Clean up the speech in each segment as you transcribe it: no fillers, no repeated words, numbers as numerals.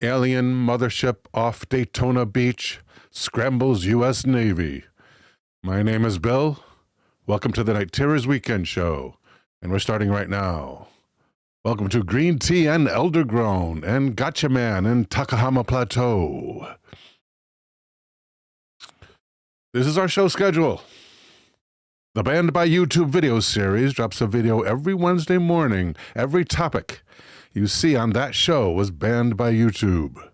Alien Mothership off Daytona Beach, Scrambles U.S. Navy. My name is Bill. Welcome to the Night Terrors Weekend Show, and we're starting right now. Welcome to Green Tea and Eldergrown and Gotcha Man in Takahama Plateau. This is our show schedule. The Banned by YouTube video series drops a video every Wednesday morning. Every topic you see on that show was banned by YouTube.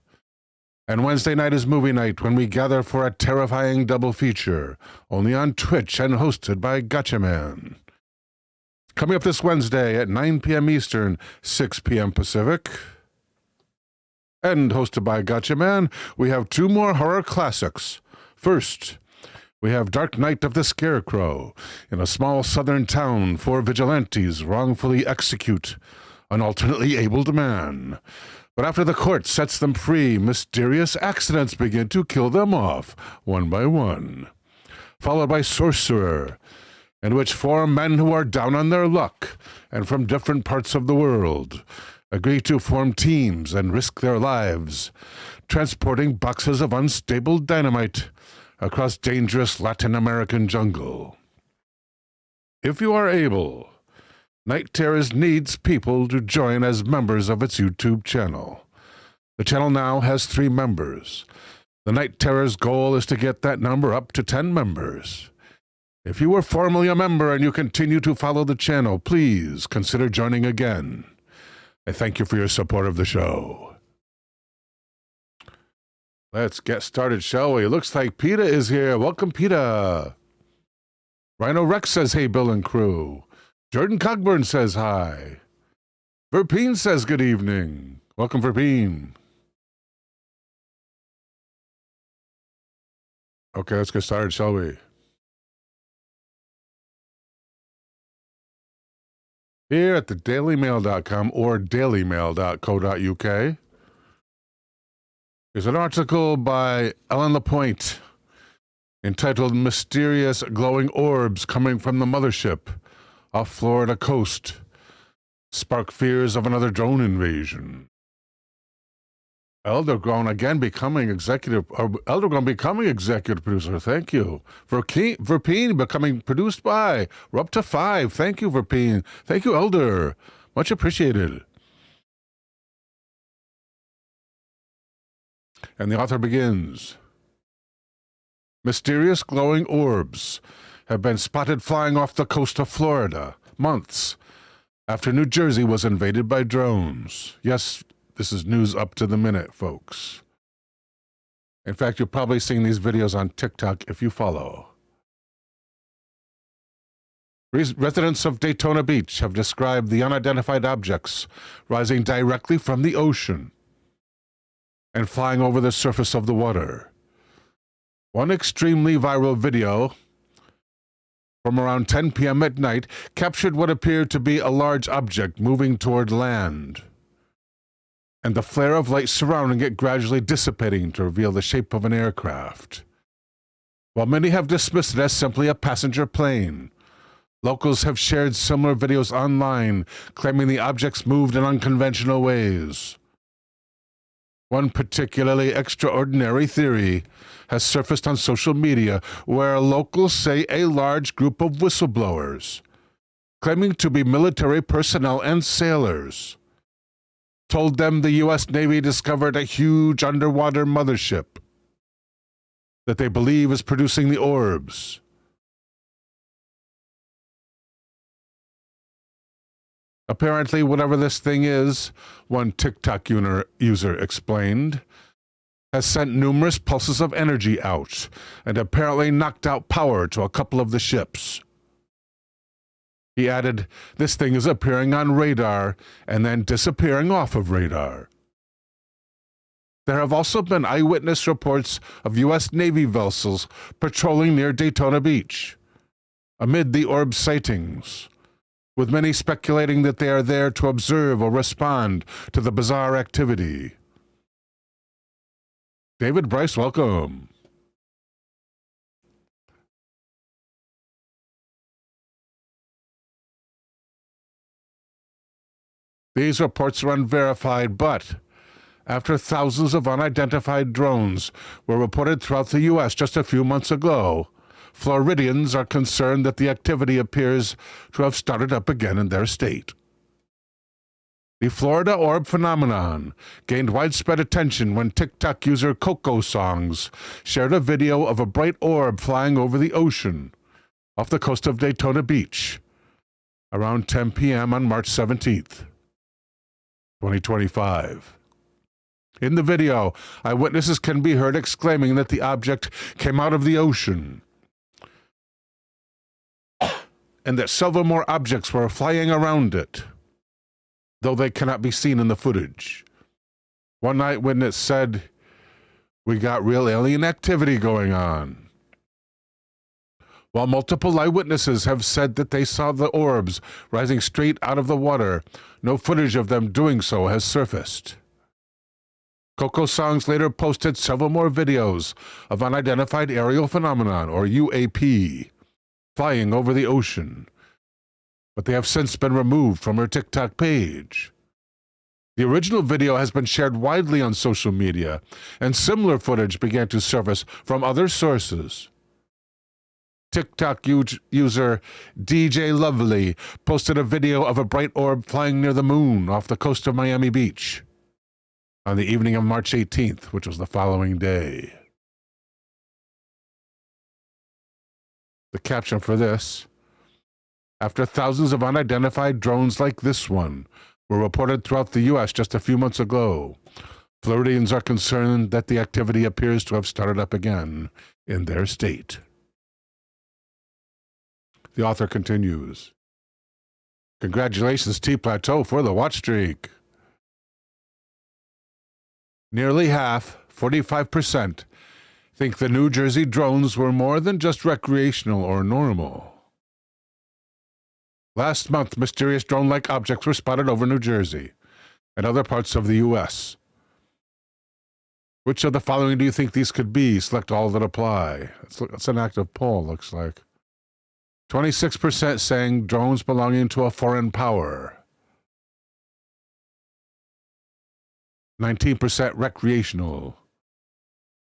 And Wednesday night is movie night when we gather for a terrifying double feature, only on Twitch and hosted by Gotcha Man. Coming up this Wednesday at 9 p.m. Eastern, 6 p.m. Pacific, and hosted by Gotcha Man, we have two more horror classics. First, we have Dark Night of the Scarecrow. In a small southern town, 4 vigilantes wrongfully execute an alternately abled man. But after the court sets them free, mysterious accidents begin to kill them off, one by one. Followed by Sorcerer, in which 4 men who are down on their luck and from different parts of the world agree to form teams and risk their lives, transporting boxes of unstable dynamite across dangerous Latin American jungle. If you are able, Night Terrors needs people to join as members of its YouTube channel. The channel now has 3 members. The Night Terrors' goal is to get that number up to 10 members. If you were formerly a member and you continue to follow the channel, please consider joining again. I thank you for your support of the show. Let's get started, shall we? Looks like PETA is here. Welcome, PETA. Rhino Rex says, hey, Bill and crew. Jordan Cogburn says hi. Verpine says good evening. Welcome, Verpine. Okay, let's get started, shall we? Here at the dailymail.com or dailymail.co.uk is an article by Ellyn Lapointe entitled Mysterious Glowing Orbs Coming from the Mothership off Florida Coast Spark Fears of Another Drone Invasion. Eldergrown becoming executive producer. Thank you. Verpine becoming produced by. We're up to 5. Thank you, Verpine. Thank you, Elder. Much appreciated. And the author begins. Mysterious glowing orbs have been spotted flying off the coast of Florida months after New Jersey was invaded by drones. Yes, this is news up to the minute, folks. In fact, you're probably seeing these videos on TikTok if you follow. Residents of Daytona Beach have described the unidentified objects rising directly from the ocean and flying over the surface of the water. One extremely viral video from around 10 p.m. at night captured what appeared to be a large object moving toward land, and the flare of light surrounding it gradually dissipating to reveal the shape of an aircraft. While many have dismissed it as simply a passenger plane, locals have shared similar videos online claiming the objects moved in unconventional ways. One particularly extraordinary theory has surfaced on social media where locals say a large group of whistleblowers, claiming to be military personnel and sailors, told them the U.S. Navy discovered a huge underwater mothership that they believe is producing the orbs. Apparently, whatever this thing is, one TikTok user explained, has sent numerous pulses of energy out and apparently knocked out power to a couple of the ships. He added, this thing is appearing on radar and then disappearing off of radar. There have also been eyewitness reports of U.S. Navy vessels patrolling near Daytona Beach amid the orb sightings, with many speculating that they are there to observe or respond to the bizarre activity. David Bryce, welcome. These reports are unverified, but after thousands of unidentified drones were reported throughout the U.S. just a few months ago, Floridians are concerned that the activity appears to have started up again in their state. The Florida orb phenomenon gained widespread attention when TikTok user Coco Songs shared a video of a bright orb flying over the ocean off the coast of Daytona Beach around 10 p.m. on March 17th, 2025. In the video, eyewitnesses can be heard exclaiming that the object came out of the ocean and that several more objects were flying around it, though they cannot be seen in the footage. One eyewitness said, "We got real alien activity going on," while multiple eyewitnesses have said that they saw the orbs rising straight out of the water. No footage of them doing so has surfaced. Coco Songs later posted several more videos of unidentified aerial phenomenon, or UAP, flying over the ocean, but they have since been removed from her TikTok page. The original video has been shared widely on social media, and similar footage began to surface from other sources. TikTok user DJ Lovely posted a video of a bright orb flying near the moon off the coast of Miami Beach on the evening of March 18th, which was the following day. The caption for this: after thousands of unidentified drones like this one were reported throughout the U.S. just a few months ago, Floridians are concerned that the activity appears to have started up again in their state. The author continues, "Congratulations, T-Plateau, for the watch streak. Nearly half, 45%, think the New Jersey drones were more than just recreational or normal. Last month, mysterious drone-like objects were spotted over New Jersey and other parts of the U.S. Which of the following do you think these could be? Select all that apply." It's an active poll, looks like. 26% saying drones belonging to a foreign power. 19% recreational.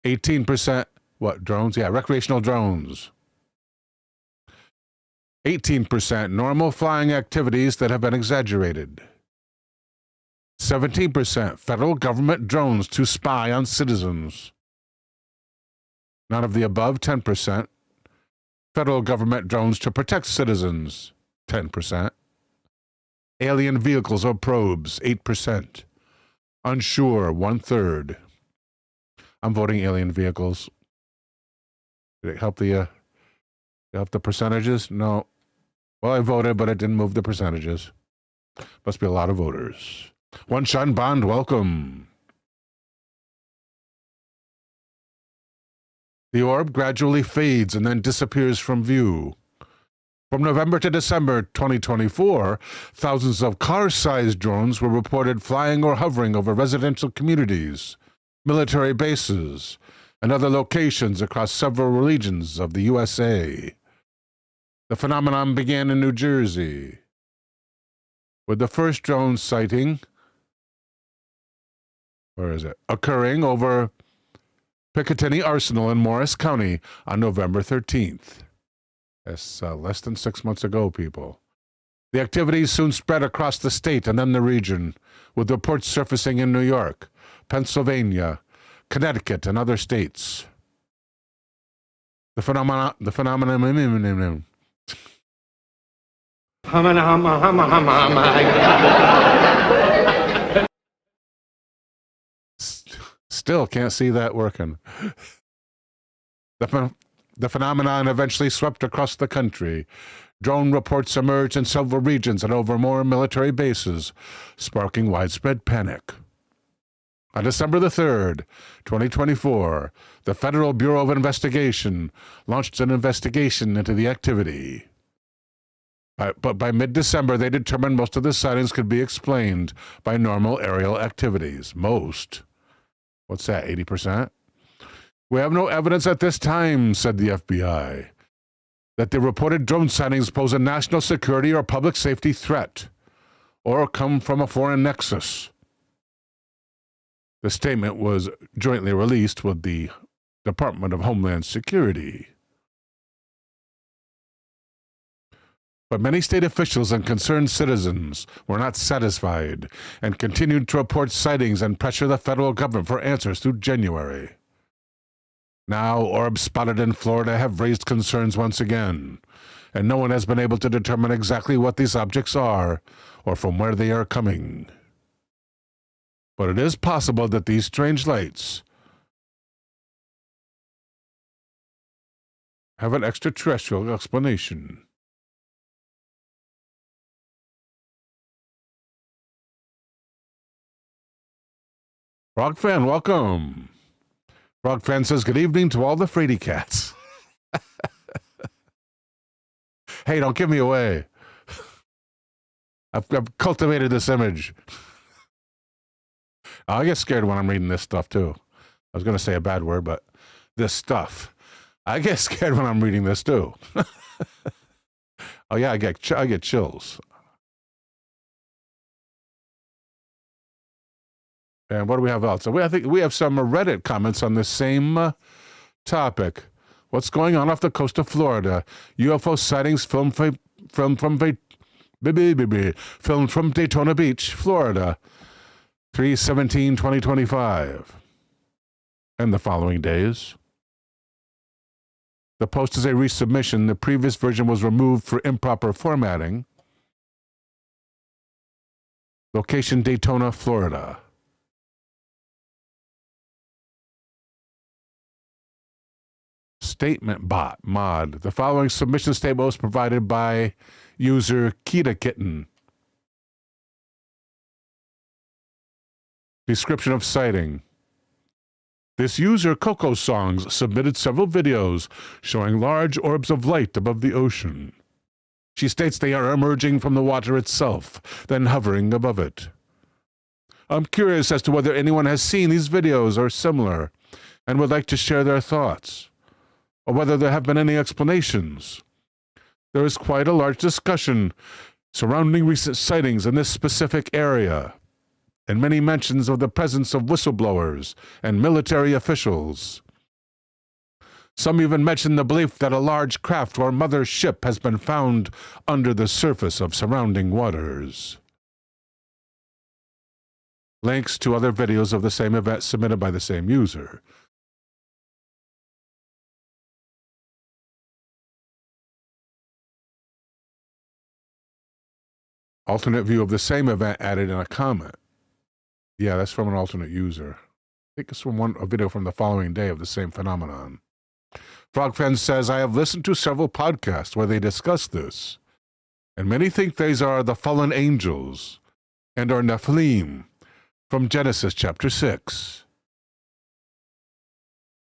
18% what, drones? Yeah, recreational drones. 18% normal flying activities that have been exaggerated. 17% federal government drones to spy on citizens. None of the above, 10%. Federal government drones to protect citizens, 10%. Alien vehicles or probes, 8%. Unsure, 1/3. I'm voting alien vehicles. Did it help the percentages? No. Well, I voted, but it didn't move the percentages. Must be a lot of voters. One Shun Bond, welcome. The orb gradually fades and then disappears from view. From November to December 2024, thousands of car-sized drones were reported flying or hovering over residential communities, military bases, and other locations across several regions of the USA. The phenomenon began in New Jersey, with the first drone sighting, occurring over Picatinny Arsenal in Morris County on November 13th. That's less than 6 months ago, people. The activities soon spread across the state and then the region, with reports surfacing in New York, Pennsylvania, Connecticut, and other states. The phenomenon still can't see that working. The phenomenon eventually swept across the country. Drone reports emerged in several regions and over more military bases, sparking widespread panic. On December the 3rd, 2024, the Federal Bureau of Investigation launched an investigation into the activity. But by mid-December, they determined most of the sightings could be explained by normal aerial activities. Most. What's that, 80%? "We have no evidence at this time," said the FBI, "that the reported drone sightings pose a national security or public safety threat or come from a foreign nexus." The statement was jointly released with the Department of Homeland Security. But many state officials and concerned citizens were not satisfied and continued to report sightings and pressure the federal government for answers through January. Now, orbs spotted in Florida have raised concerns once again, and no one has been able to determine exactly what these objects are or from where they are coming. But it is possible that these strange lights have an extraterrestrial explanation. Frog Fan, welcome. Frog Fan says, good evening to all the fraidy cats. Hey, don't give me away. I've cultivated this image. I get scared when I'm reading this stuff, too. I was going to say a bad word, but this stuff. I get scared when I'm reading this, too. Oh, yeah, I get chills. And what do we have else? I think we have some Reddit comments on this same topic. What's going on off the coast of Florida? UFO sightings filmed from Daytona Beach, Florida, 3/17/2025. And the following days. The post is a resubmission. The previous version was removed for improper formatting. Location Daytona, Florida. Statement bot mod. The following submission statement was provided by user Kita Kitten. Description of sighting. This user, Coco Songs, submitted several videos showing large orbs of light above the ocean. She states they are emerging from the water itself, then hovering above it. I'm curious as to whether anyone has seen these videos or similar, and would like to share their thoughts, or whether there have been any explanations. There is quite a large discussion surrounding recent sightings in this specific area, and many mentions of the presence of whistleblowers and military officials. Some even mention the belief that a large craft or mothership has been found under the surface of surrounding waters. Links to other videos of the same event submitted by the same user. Alternate view of the same event added in a comment. Yeah, that's from an alternate user. I think it's from a video from the following day of the same phenomenon. Frogfen says, I have listened to several podcasts where they discuss this, and many think these are the fallen angels and are Nephilim from Genesis chapter 6.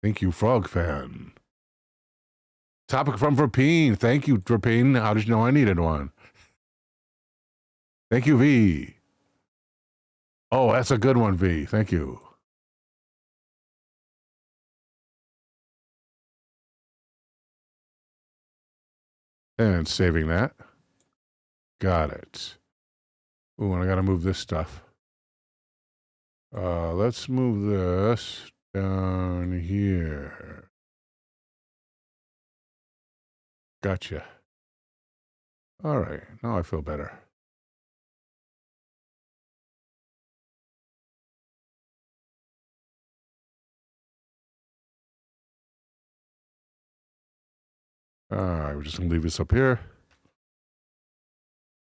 Thank you, Frogfan. Topic from Verpine. Thank you, Verpine. How did you know I needed one? Thank you, V. Oh, that's a good one, V. Thank you. And saving that. Got it. Ooh, and I got to move this stuff. Let's move this down here. Gotcha. All right. Now I feel better. All right, we're just going to leave this up here.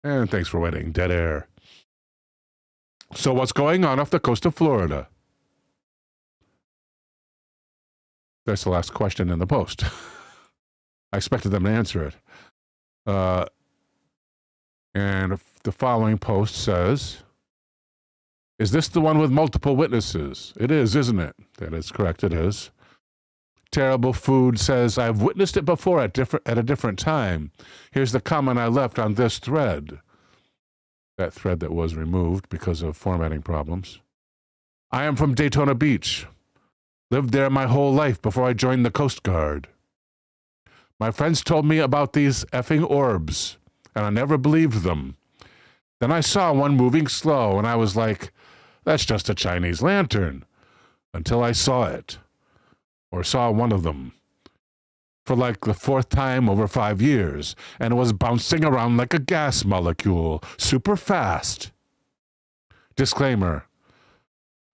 And thanks for waiting. Dead air. So what's going on off the coast of Florida? That's the last question in the post. I expected them to answer it. And the following post says, is this the one with multiple witnesses? It is, isn't it? That is correct, it is. Terrible Food says, I've witnessed it before at a different time. Here's the comment I left on this thread. That thread that was removed because of formatting problems. I am from Daytona Beach. Lived there my whole life before I joined the Coast Guard. My friends told me about these effing orbs, and I never believed them. Then I saw one moving slow, and I was like, that's just a Chinese lantern. until I saw it, or saw one of them, for like the 4th time over 5 years, and it was bouncing around like a gas molecule, super fast. Disclaimer.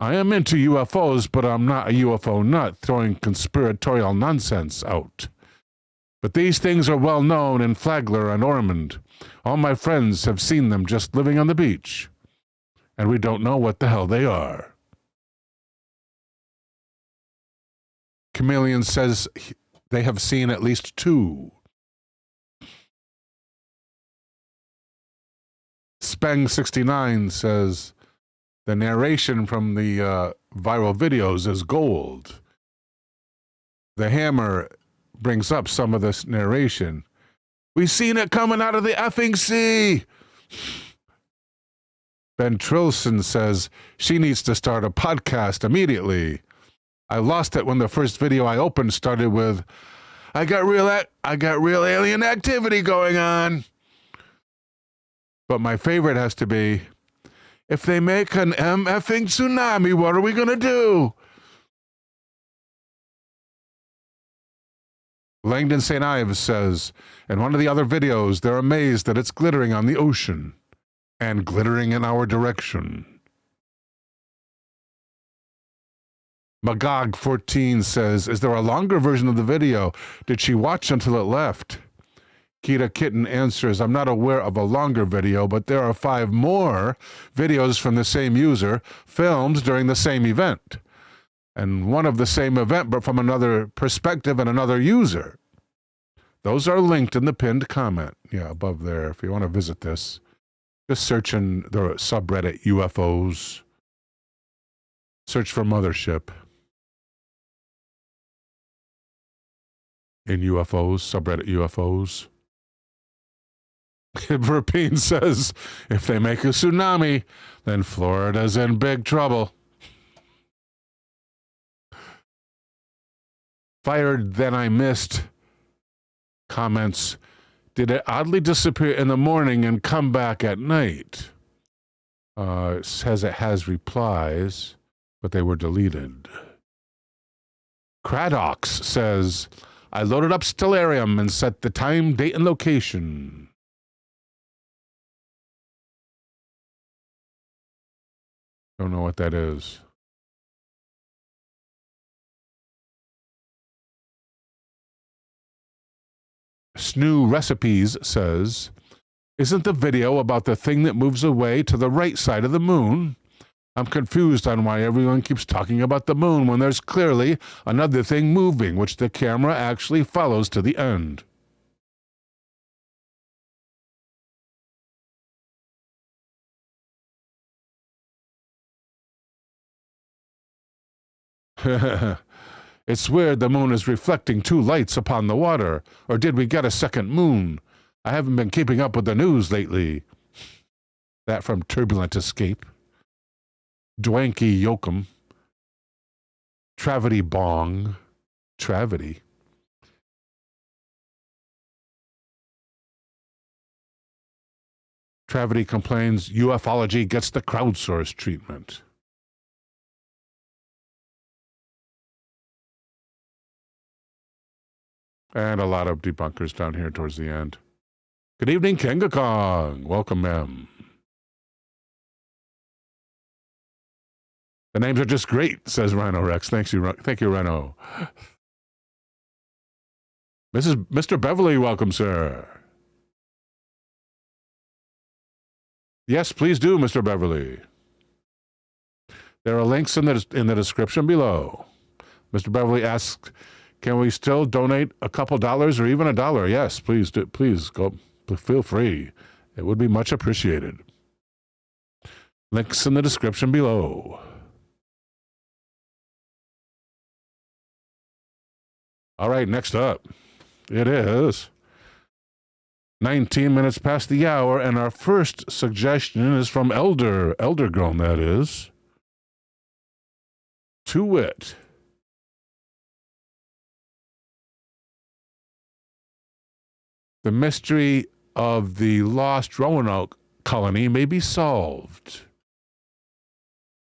I am into UFOs, but I'm not a UFO nut throwing conspiratorial nonsense out. But these things are well known in Flagler and Ormond. All my friends have seen them just living on the beach. And we don't know what the hell they are. Chameleon says they have seen at least 2. Spang69 says the narration from the viral videos is gold. The Hammer brings up some of this narration. We seen it coming out of the effing sea. Ben Trilson says she needs to start a podcast immediately. I lost it when the first video I opened started with, I got real alien activity going on. But my favorite has to be, if they make an MFing tsunami, what are we going to do? Langdon St. Ives says, in one of the other videos, they're amazed that it's glittering on the ocean and glittering in our direction. Magog14 says, is there a longer version of the video? Did she watch until it left? Kita Kitten answers, I'm not aware of a longer video, but there are 5 more videos from the same user filmed during the same event. And one of the same event, but from another perspective and another user. Those are linked in the pinned comment. Yeah, above there, if you want to visit this. Just search in the subreddit UFOs. Search for Mothership. In UFOs, subreddit UFOs. Verpine says, if they make a tsunami, then Florida's in big trouble. Fired, then I missed. Comments, did it oddly disappear in the morning and come back at night? It says it has replies, but they were deleted. Cradox says, I loaded up Stellarium and set the time, date, and location. Don't know what that is. Snoo Recipes says, isn't the video about the thing that moves away to the right side of the moon? I'm confused on why everyone keeps talking about the moon when there's clearly another thing moving, which the camera actually follows to the end. It's weird the moon is reflecting 2 lights upon the water. Or did we get a second moon? I haven't been keeping up with the news lately. That from Turbulent Escape. Dwanky Yoakum. Travity Bong. Travity. Travity complains ufology gets the crowdsourced treatment. And a lot of debunkers down here towards the end. Good evening, Kenga Kong. Welcome, ma'am. The names are just great, says Rhino Rex. Thank you, Rhino. Mr. Beverly, welcome, sir. Yes, please do, Mr. Beverly. There are links in the description below. Mr. Beverly asks, can we still donate a couple dollars or even $1? Yes, please do. Please go. Feel free. It would be much appreciated. Links in the description below. All right, next up. It is 19 minutes past the hour, and our first suggestion is from Elder Grown, that is. To wit, the mystery of the lost Roanoke colony may be solved.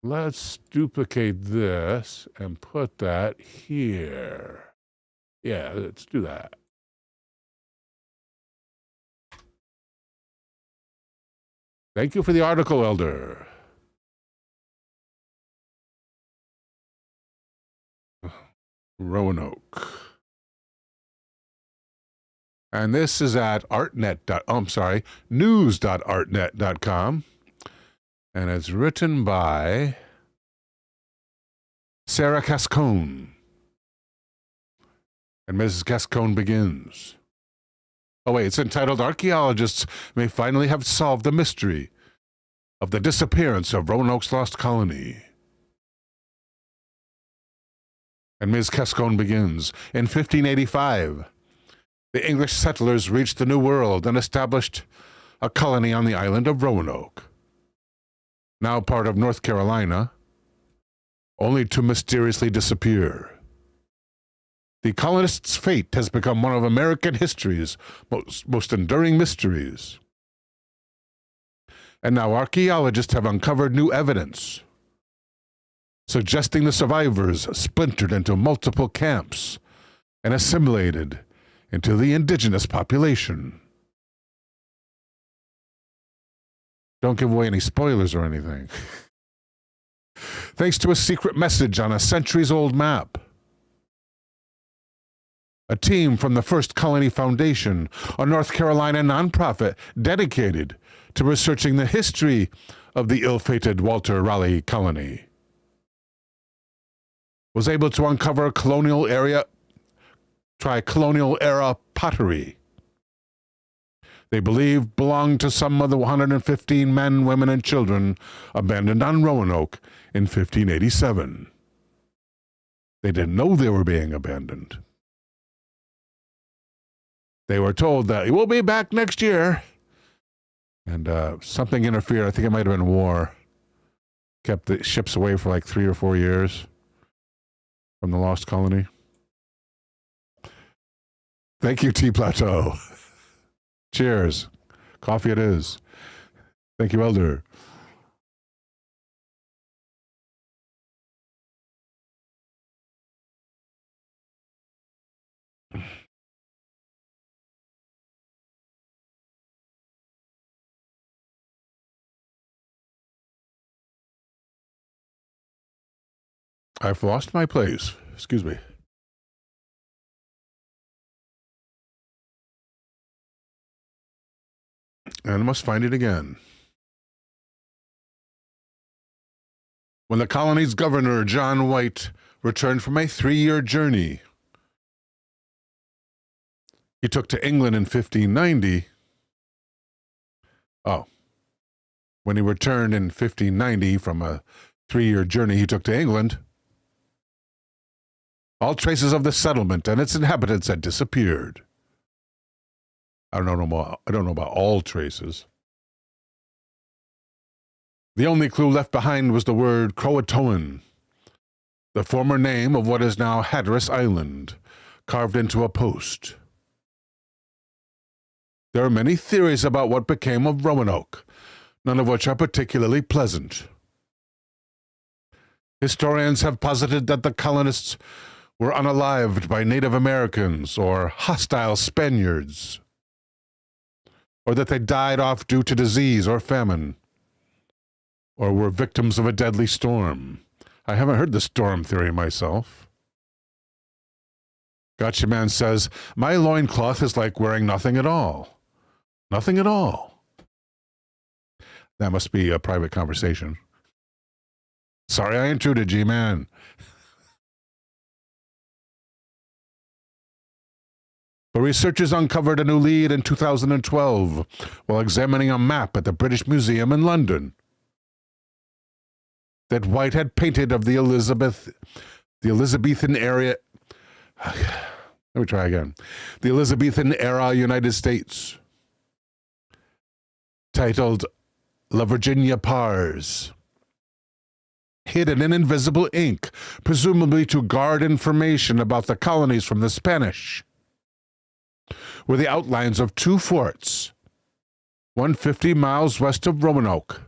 let's duplicate this and put that here. Yeah, let's do that. Thank you for the article, Elder. Roanoke. And this is at news.artnet.com. And it's written by Sarah Cascone. And Mrs. Cascone begins. Oh, wait, it's entitled, Archaeologists May Finally Have Solved the Mystery of the Disappearance of Roanoke's Lost Colony. And Ms. Cascone begins. In 1585, the English settlers reached the New World and established a colony on the island of Roanoke, now part of North Carolina, only to mysteriously disappear. The colonists' fate has become one of American history's most enduring mysteries. And now archaeologists have uncovered new evidence, suggesting the survivors splintered into multiple camps and assimilated into the indigenous population. Don't give away any spoilers or anything. Thanks to a secret message on a centuries-old map, a team from the First Colony Foundation, a North Carolina nonprofit dedicated to researching the history of the ill-fated Walter Raleigh colony, was able to uncover tri-colonial era pottery they believe belonged to some of the 115 men, women, and children abandoned on Roanoke in 1587. They didn't know they were being abandoned. They were told that we'll be back next year. And something interfered. I think it might have been war. Kept the ships away for like 3 or 4 years from the lost colony. Thank you, T. Plateau. Cheers. Coffee it is. Thank you, Elder. I've lost my place. Excuse me. And must find it again. When the colony's governor, John White, returned from a 3-year journey he took to England in 1590. Oh. When he returned in 1590 from a 3-year journey he took to England, all traces of the settlement and its inhabitants had disappeared. I don't know about all traces. The only clue left behind was the word Croatoan, the former name of what is now Hatteras Island, carved into a post. There are many theories about what became of Roanoke, none of which are particularly pleasant. Historians have posited that the colonists were unalived by Native Americans or hostile Spaniards, or that they died off due to disease or famine, or were victims of a deadly storm. I haven't heard the storm theory myself. Gotcha Man says, my loincloth is like wearing nothing at all. Nothing at all. That must be a private conversation. Sorry I intruded, G-Man. But researchers uncovered a new lead in 2012 while examining a map at the British Museum in London that White had painted of the Elizabethan area. Let me try again. The Elizabethan era United States, titled La Virginia Pars, hidden in invisible ink, presumably to guard information about the colonies from the Spanish, were the outlines of 2 forts, 150 miles west of Roanoke,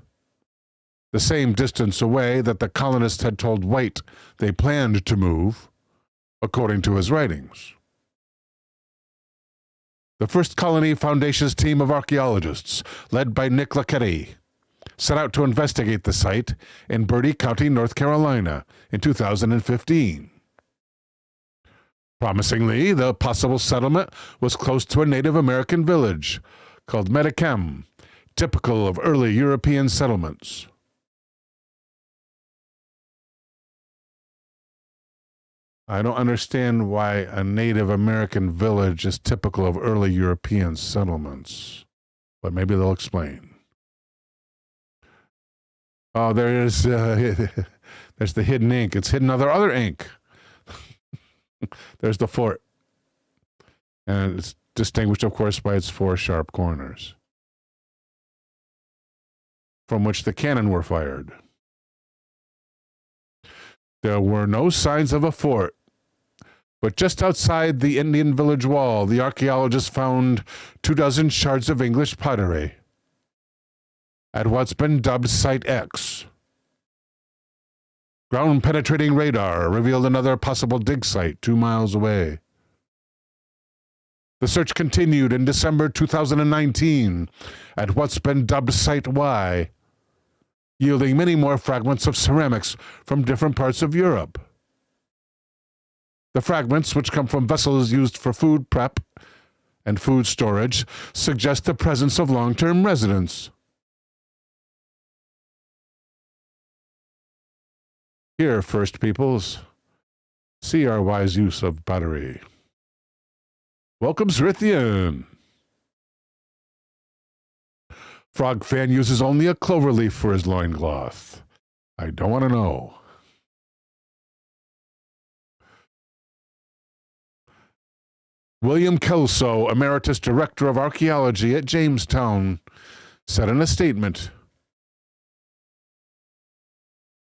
the same distance away that the colonists had told White they planned to move, according to his writings. The First Colony Foundation's team of archaeologists, led by Nick Lapointe, set out to investigate the site in Bertie County, North Carolina, in 2015. Promisingly, the possible settlement was close to a Native American village called Metachem, typical of early European settlements. I don't understand why a Native American village is typical of early European settlements, but maybe they'll explain. Oh, there's the hidden ink. It's hidden under other ink. There's the fort. And it's distinguished, of course, by its 4 sharp corners, from which the cannon were fired. There were no signs of a fort, but just outside the Indian village wall, the archaeologists found 24 shards of English pottery at what's been dubbed Site X. Ground-penetrating radar revealed another possible dig site 2 miles away. The search continued in December 2019 at what's been dubbed Site Y, yielding many more fragments of ceramics from different parts of Europe. The fragments, which come from vessels used for food prep and food storage, suggest the presence of long-term residents. Here, First Peoples, see our wise use of pottery. Welcome, Srithian. Frog fan uses only a clover leaf for his loincloth. I don't want to know. William Kelso, Emeritus Director of Archaeology at Jamestown, said in a statement,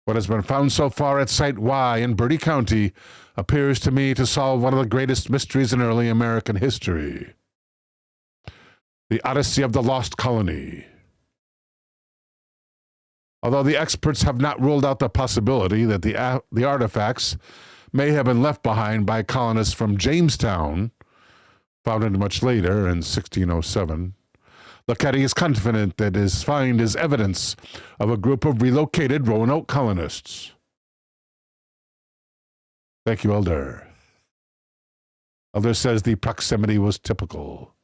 "What has been found so far at Site Y in Bertie County appears to me to solve one of the greatest mysteries in early American history. The Odyssey of the Lost Colony. Although the experts have not ruled out the possibility that the artifacts may have been left behind by colonists from Jamestown, founded much later in 1607, Lapointe is confident that his find is evidence of a group of relocated Roanoke colonists." Thank you, Elder. Elder says the proximity was typical.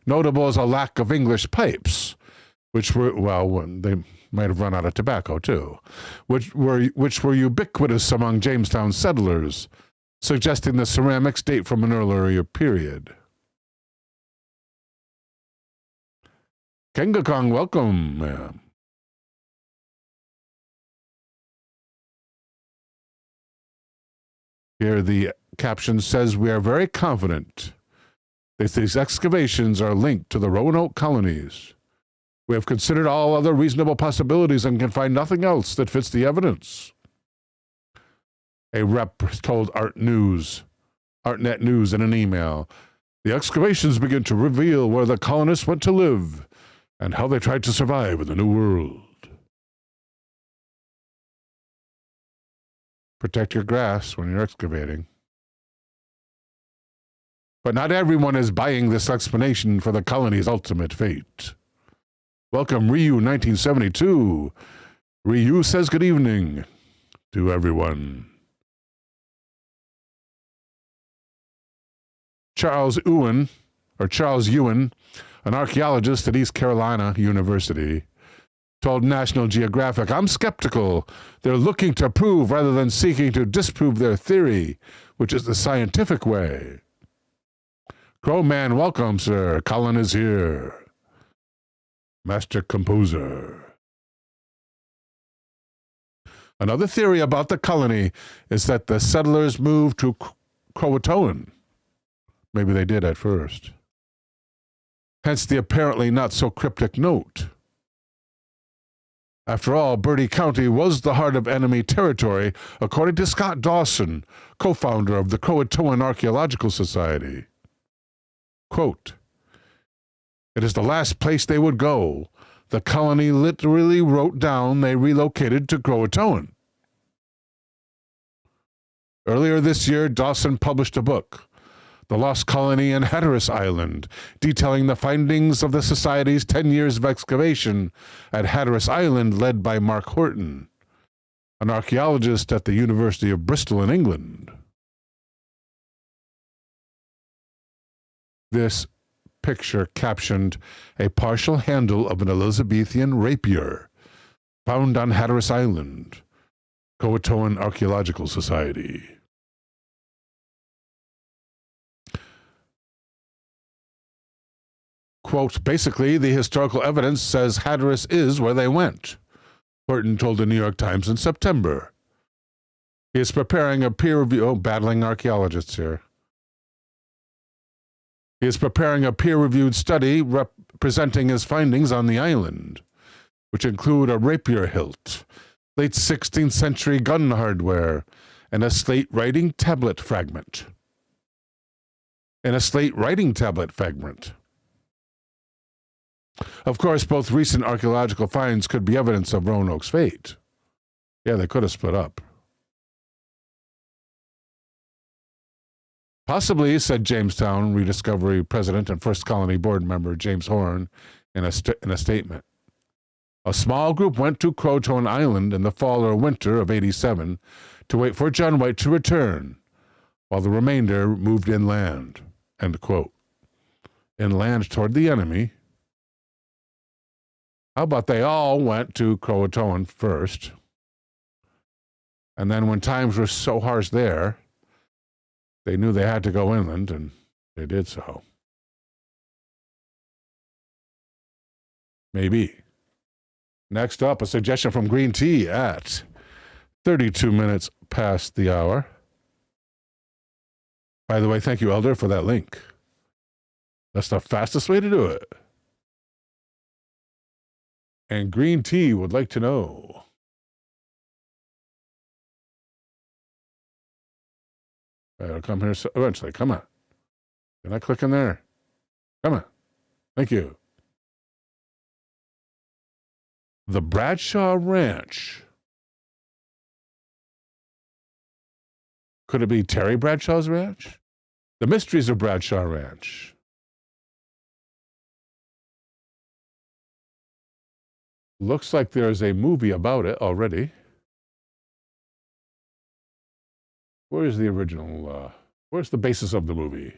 Notable is a lack of English pipes, which were, well, they might have run out of tobacco too, which were ubiquitous among Jamestown settlers, suggesting the ceramics date from an earlier period. Kengakong, welcome, ma'am. Here the caption says, "We are very confident that these excavations are linked to the Roanoke colonies. We have considered all other reasonable possibilities and can find nothing else that fits the evidence." A rep told ArtNet News in an email, "The excavations begin to reveal where the colonists went to live and how they tried to survive in the New World." Protect your grass when you're excavating. But not everyone is buying this explanation for the colony's ultimate fate. Welcome, Ryu 1972. Ryu says good evening to everyone. Charles Ewan, an archaeologist at East Carolina University, told National Geographic, "I'm skeptical. They're looking to prove rather than seeking to disprove their theory, which is the scientific way." Crowman, welcome, sir. Colin is here. Master composer. Another theory about the colony is that the settlers moved to Croatoan. Maybe they did at first. Hence the apparently not so cryptic note. After all, Bertie County was the heart of enemy territory, according to Scott Dawson, co-founder of the Croatoan Archaeological Society. Quote, "It is the last place they would go. The colony literally wrote down they relocated to Croatoan." Earlier this year, Dawson published a book, The Lost Colony in Hatteras Island, detailing the findings of the Society's 10 years of excavation at Hatteras Island, led by Mark Horton, an archaeologist at the University of Bristol in England. This picture captioned a partial handle of an Elizabethan rapier found on Hatteras Island, Croatoan Archaeological Society. Quote, "Basically, the historical evidence says Hatteras is where they went," Horton told the New York Times in September. He is preparing a peer review, battling archaeologists here. He is preparing a peer-reviewed study presenting his findings on the island, which include a rapier hilt, late 16th century gun hardware, and a slate writing tablet fragment. Of course, both recent archaeological finds could be evidence of Roanoke's fate. Yeah, they could have split up. "Possibly," said Jamestown Rediscovery President and First Colony Board member James Horn in a statement. "A small group went to Croatoan Island in the fall or winter of '87 to wait for John White to return, while the remainder moved inland." End quote. Inland toward the enemy. How about they all went to Croatoan first, and then when times were so harsh there, they knew they had to go inland, and they did so. Maybe. Next up, a suggestion from Green Tea at 32 minutes past the hour. By the way, thank you, Elder, for that link. That's the fastest way to do it. And Green Tea would like to know, it'll come here eventually. Come on. Can I click in there? Come on. Thank you. The Bradshaw Ranch. Could it be Terry Bradshaw's ranch? The Mysteries of Bradshaw Ranch. Looks like there's a movie about it already. Where's the original? Where's the basis of the movie?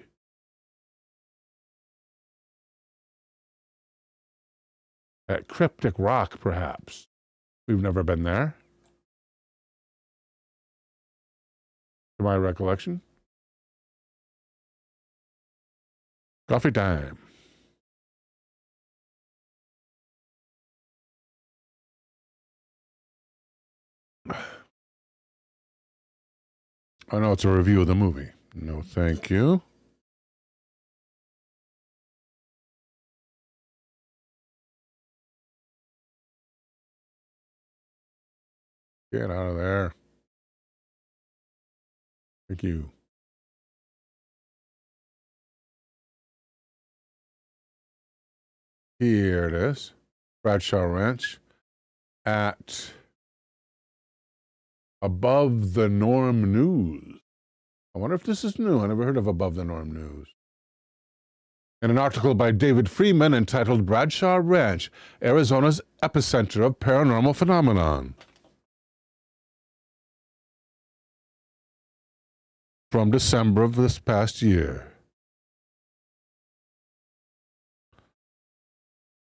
At Cryptic Rock, perhaps. We've never been there, to my recollection. Coffee time. Oh, no, it's a review of the movie. No, thank you. Get out of there. Thank you. Here it is. Bradshaw Ranch at Above the Norm News. I wonder if this is new. I never heard of Above the Norm News. In an article by David Freeman entitled Bradshaw Ranch, Arizona's Epicenter of Paranormal Phenomenon. From December of this past year.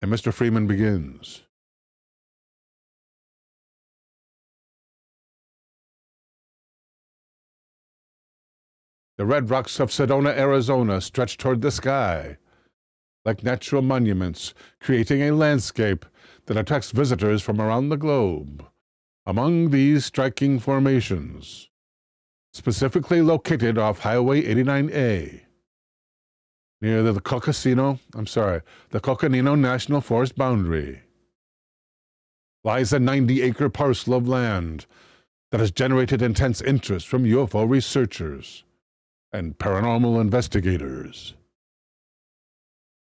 And Mr. Freeman begins. The red rocks of Sedona, Arizona stretch toward the sky like natural monuments, creating a landscape that attracts visitors from around the globe. Among these striking formations, specifically located off Highway 89A, near the Coconino National Forest boundary, lies a 90-acre parcel of land that has generated intense interest from UFO researchers and paranormal investigators.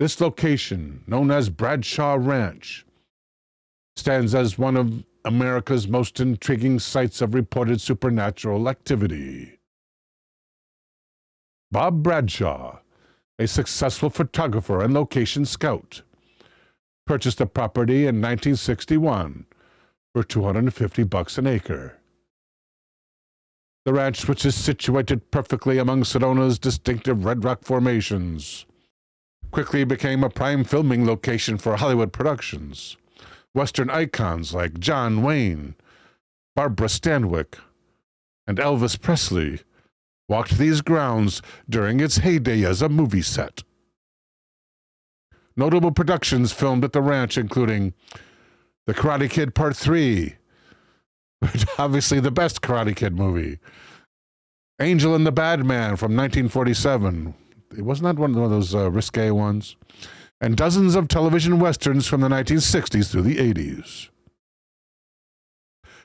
This location, known as Bradshaw Ranch, stands as one of America's most intriguing sites of reported supernatural activity. Bob Bradshaw, a successful photographer and location scout, purchased the property in 1961 for $250 an acre. The ranch, which is situated perfectly among Sedona's distinctive red rock formations, quickly became a prime filming location for Hollywood productions. Western icons like John Wayne, Barbara Stanwyck, and Elvis Presley walked these grounds during its heyday as a movie set. Notable productions filmed at the ranch including The Karate Kid Part 3, obviously the best Karate Kid movie, Angel and the Bad Man from 1947. It wasn't that one of those risque ones? And dozens of television westerns from the 1960s through the 80s.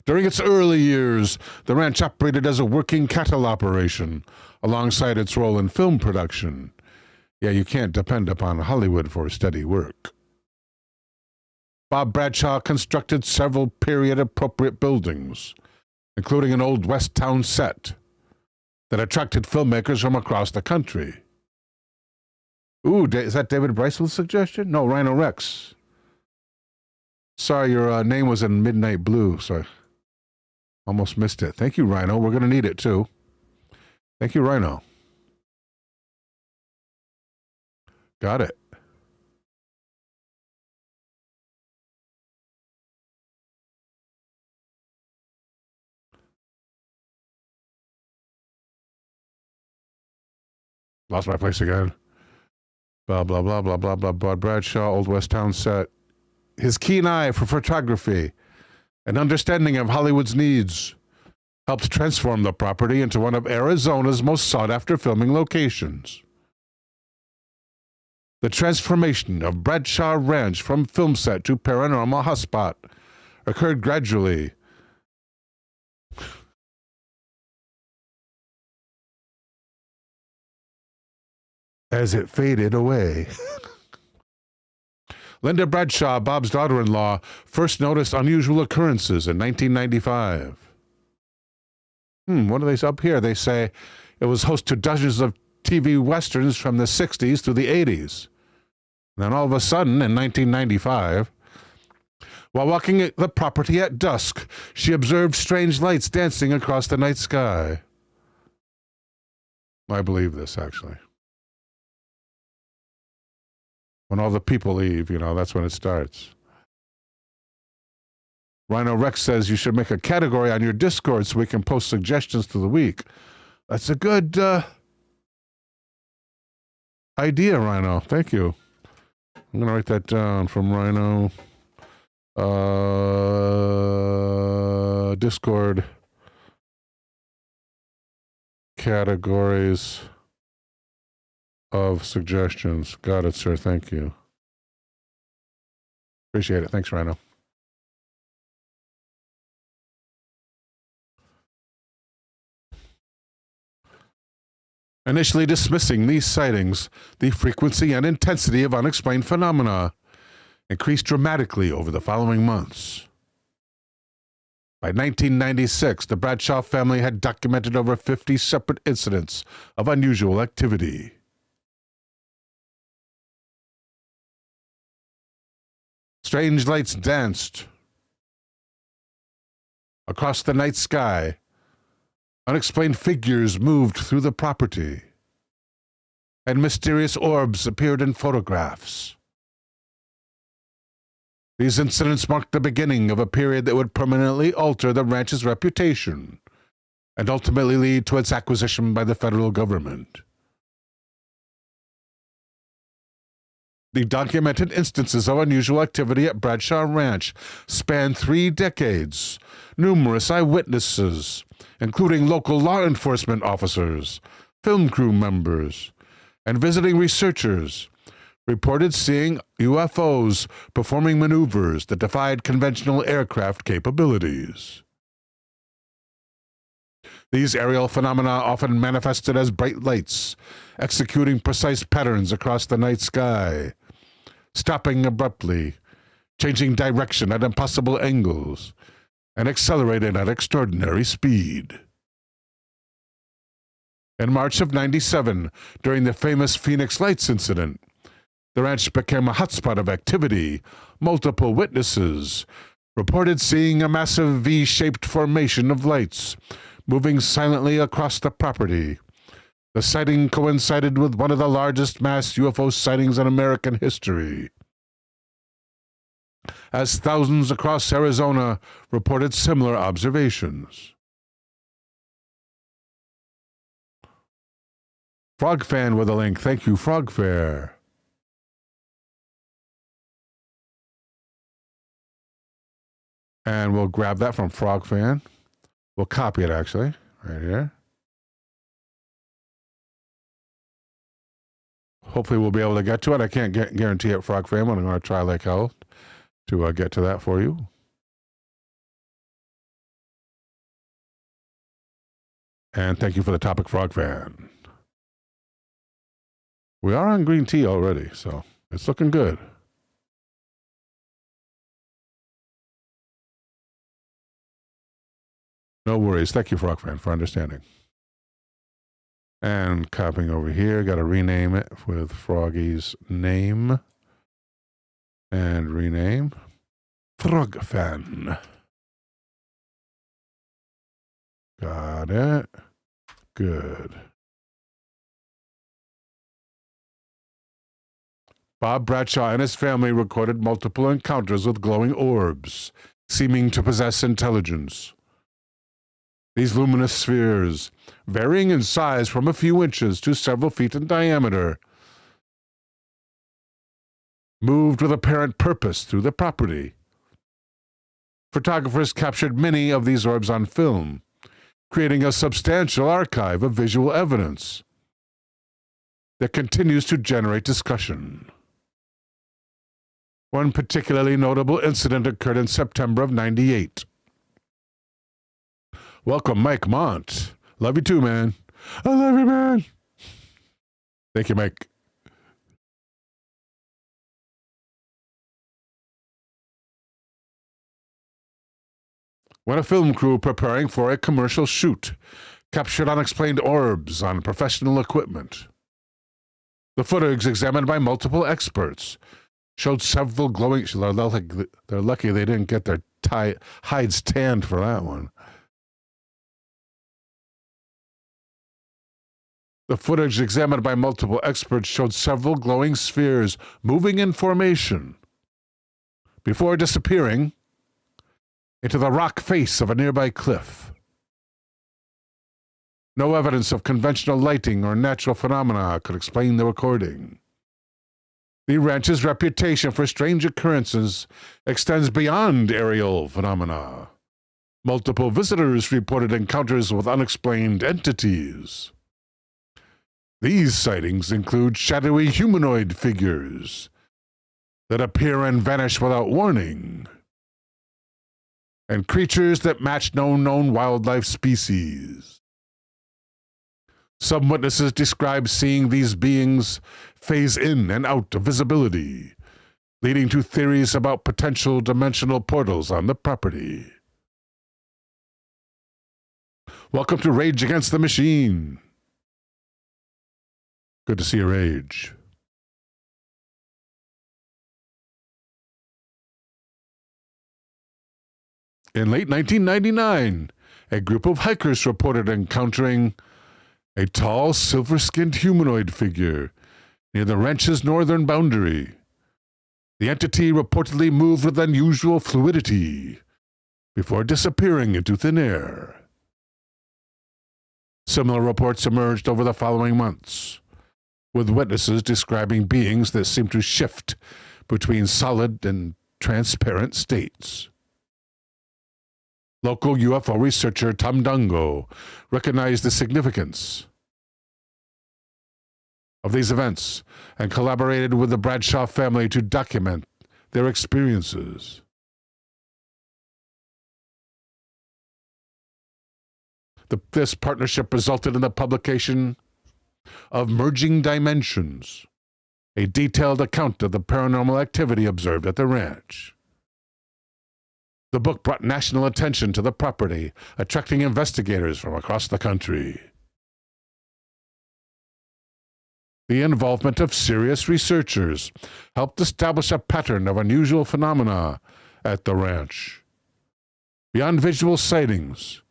During its early years, the ranch operated as a working cattle operation, alongside its role in film production. Yeah, you can't depend upon Hollywood for steady work. Bob Bradshaw constructed several period-appropriate buildings, including an old West Town set that attracted filmmakers from across the country. Ooh, is that David Bryce's suggestion? No, Rhino Rex. Sorry, your name was in Midnight Blue, so I almost missed it. Thank you, Rhino. We're going to need it, too. Thank you, Rhino. Got it. Lost my place again. Blah, blah, blah, blah, blah, blah, Bob Bradshaw, Old West Town set. His keen eye for photography and understanding of Hollywood's needs helped transform the property into one of Arizona's most sought-after filming locations. The transformation of Bradshaw Ranch from film set to paranormal hotspot occurred gradually. As it faded away. Linda Bradshaw, Bob's daughter-in-law, first noticed unusual occurrences in 1995. What do they say up here? They say it was host to dozens of TV westerns from the 60s to the 80s. And then all of a sudden, in 1995, while walking at the property at dusk, she observed strange lights dancing across the night sky. I believe this, actually. When all the people leave, that's when it starts. Rhino Rex says you should make a category on your Discord so we can post suggestions through the week. That's a good idea, Rhino. Thank you. I'm going to write that down from Rhino. Discord categories of suggestions. Got it, sir. Thank you. Appreciate it. Thanks, Rhino. Initially dismissing these sightings, the frequency and intensity of unexplained phenomena increased dramatically over the following months. By 1996, the Bradshaw family had documented over 50 separate incidents of unusual activity. Strange lights danced across the night sky. Unexplained figures moved through the property, and mysterious orbs appeared in photographs. These incidents marked the beginning of a period that would permanently alter the ranch's reputation and ultimately lead to its acquisition by the federal government. The documented instances of unusual activity at Bradshaw Ranch spanned 3 decades. Numerous eyewitnesses, including local law enforcement officers, film crew members, and visiting researchers, reported seeing UFOs performing maneuvers that defied conventional aircraft capabilities. These aerial phenomena often manifested as bright lights, executing precise patterns across the night sky. stopping abruptly, changing direction at impossible angles, and accelerating at extraordinary speed. In March of '97, during the famous Phoenix Lights incident, the ranch became a hotspot of activity. Multiple witnesses reported seeing a massive V-shaped formation of lights moving silently across the property. The sighting coincided with one of the largest mass UFO sightings in American history, as thousands across Arizona reported similar observations. Frogfan with a link. Thank you, Frogfair. And we'll grab that from Frogfan. We'll copy it, actually, right here. Hopefully we'll be able to get to it. I can't guarantee it, Frogfan, but I'm going to try like hell to get to that for you. And thank you for the topic, Frogfan. We are on green tea already, so it's looking good. No worries. Thank you, Frogfan, for understanding. And copying over here, got to rename it with Froggy's name. And rename Frogfan. Got it. Good. Bob Bradshaw and his family recorded multiple encounters with glowing orbs, seeming to possess intelligence. These luminous spheres, varying in size from a few inches to several feet in diameter, moved with apparent purpose through the property. Photographers captured many of these orbs on film, creating a substantial archive of visual evidence that continues to generate discussion. One particularly notable incident occurred in September of '98. Welcome, Mike Mont. Love you too, man. I love you, man. Thank you, Mike. When a film crew preparing for a commercial shoot captured unexplained orbs on professional equipment. The footage, examined by multiple experts, showed several glowing... They're lucky they didn't get their hides tanned for that one. The footage, examined by multiple experts, showed several glowing spheres moving in formation before disappearing into the rock face of a nearby cliff. No evidence of conventional lighting or natural phenomena could explain the recording. The ranch's reputation for strange occurrences extends beyond aerial phenomena. Multiple visitors reported encounters with unexplained entities. These sightings include shadowy humanoid figures that appear and vanish without warning, and creatures that match no known wildlife species. Some witnesses describe seeing these beings phase in and out of visibility, leading to theories about potential dimensional portals on the property. Welcome to Rage Against the Machine. Good to see you, Rage. In late 1999, a group of hikers reported encountering a tall, silver-skinned humanoid figure near the ranch's northern boundary. The entity reportedly moved with unusual fluidity before disappearing into thin air. Similar reports emerged over the following months, with witnesses describing beings that seemed to shift between solid and transparent states. Local UFO researcher Tom Dungo recognized the significance of these events and collaborated with the Bradshaw family to document their experiences. This partnership resulted in the publication of Merging Dimensions, a detailed account of the paranormal activity observed at the ranch. The book brought national attention to the property, attracting investigators from across the country. The involvement of serious researchers helped establish a pattern of unusual phenomena at the ranch. Beyond visual sightings,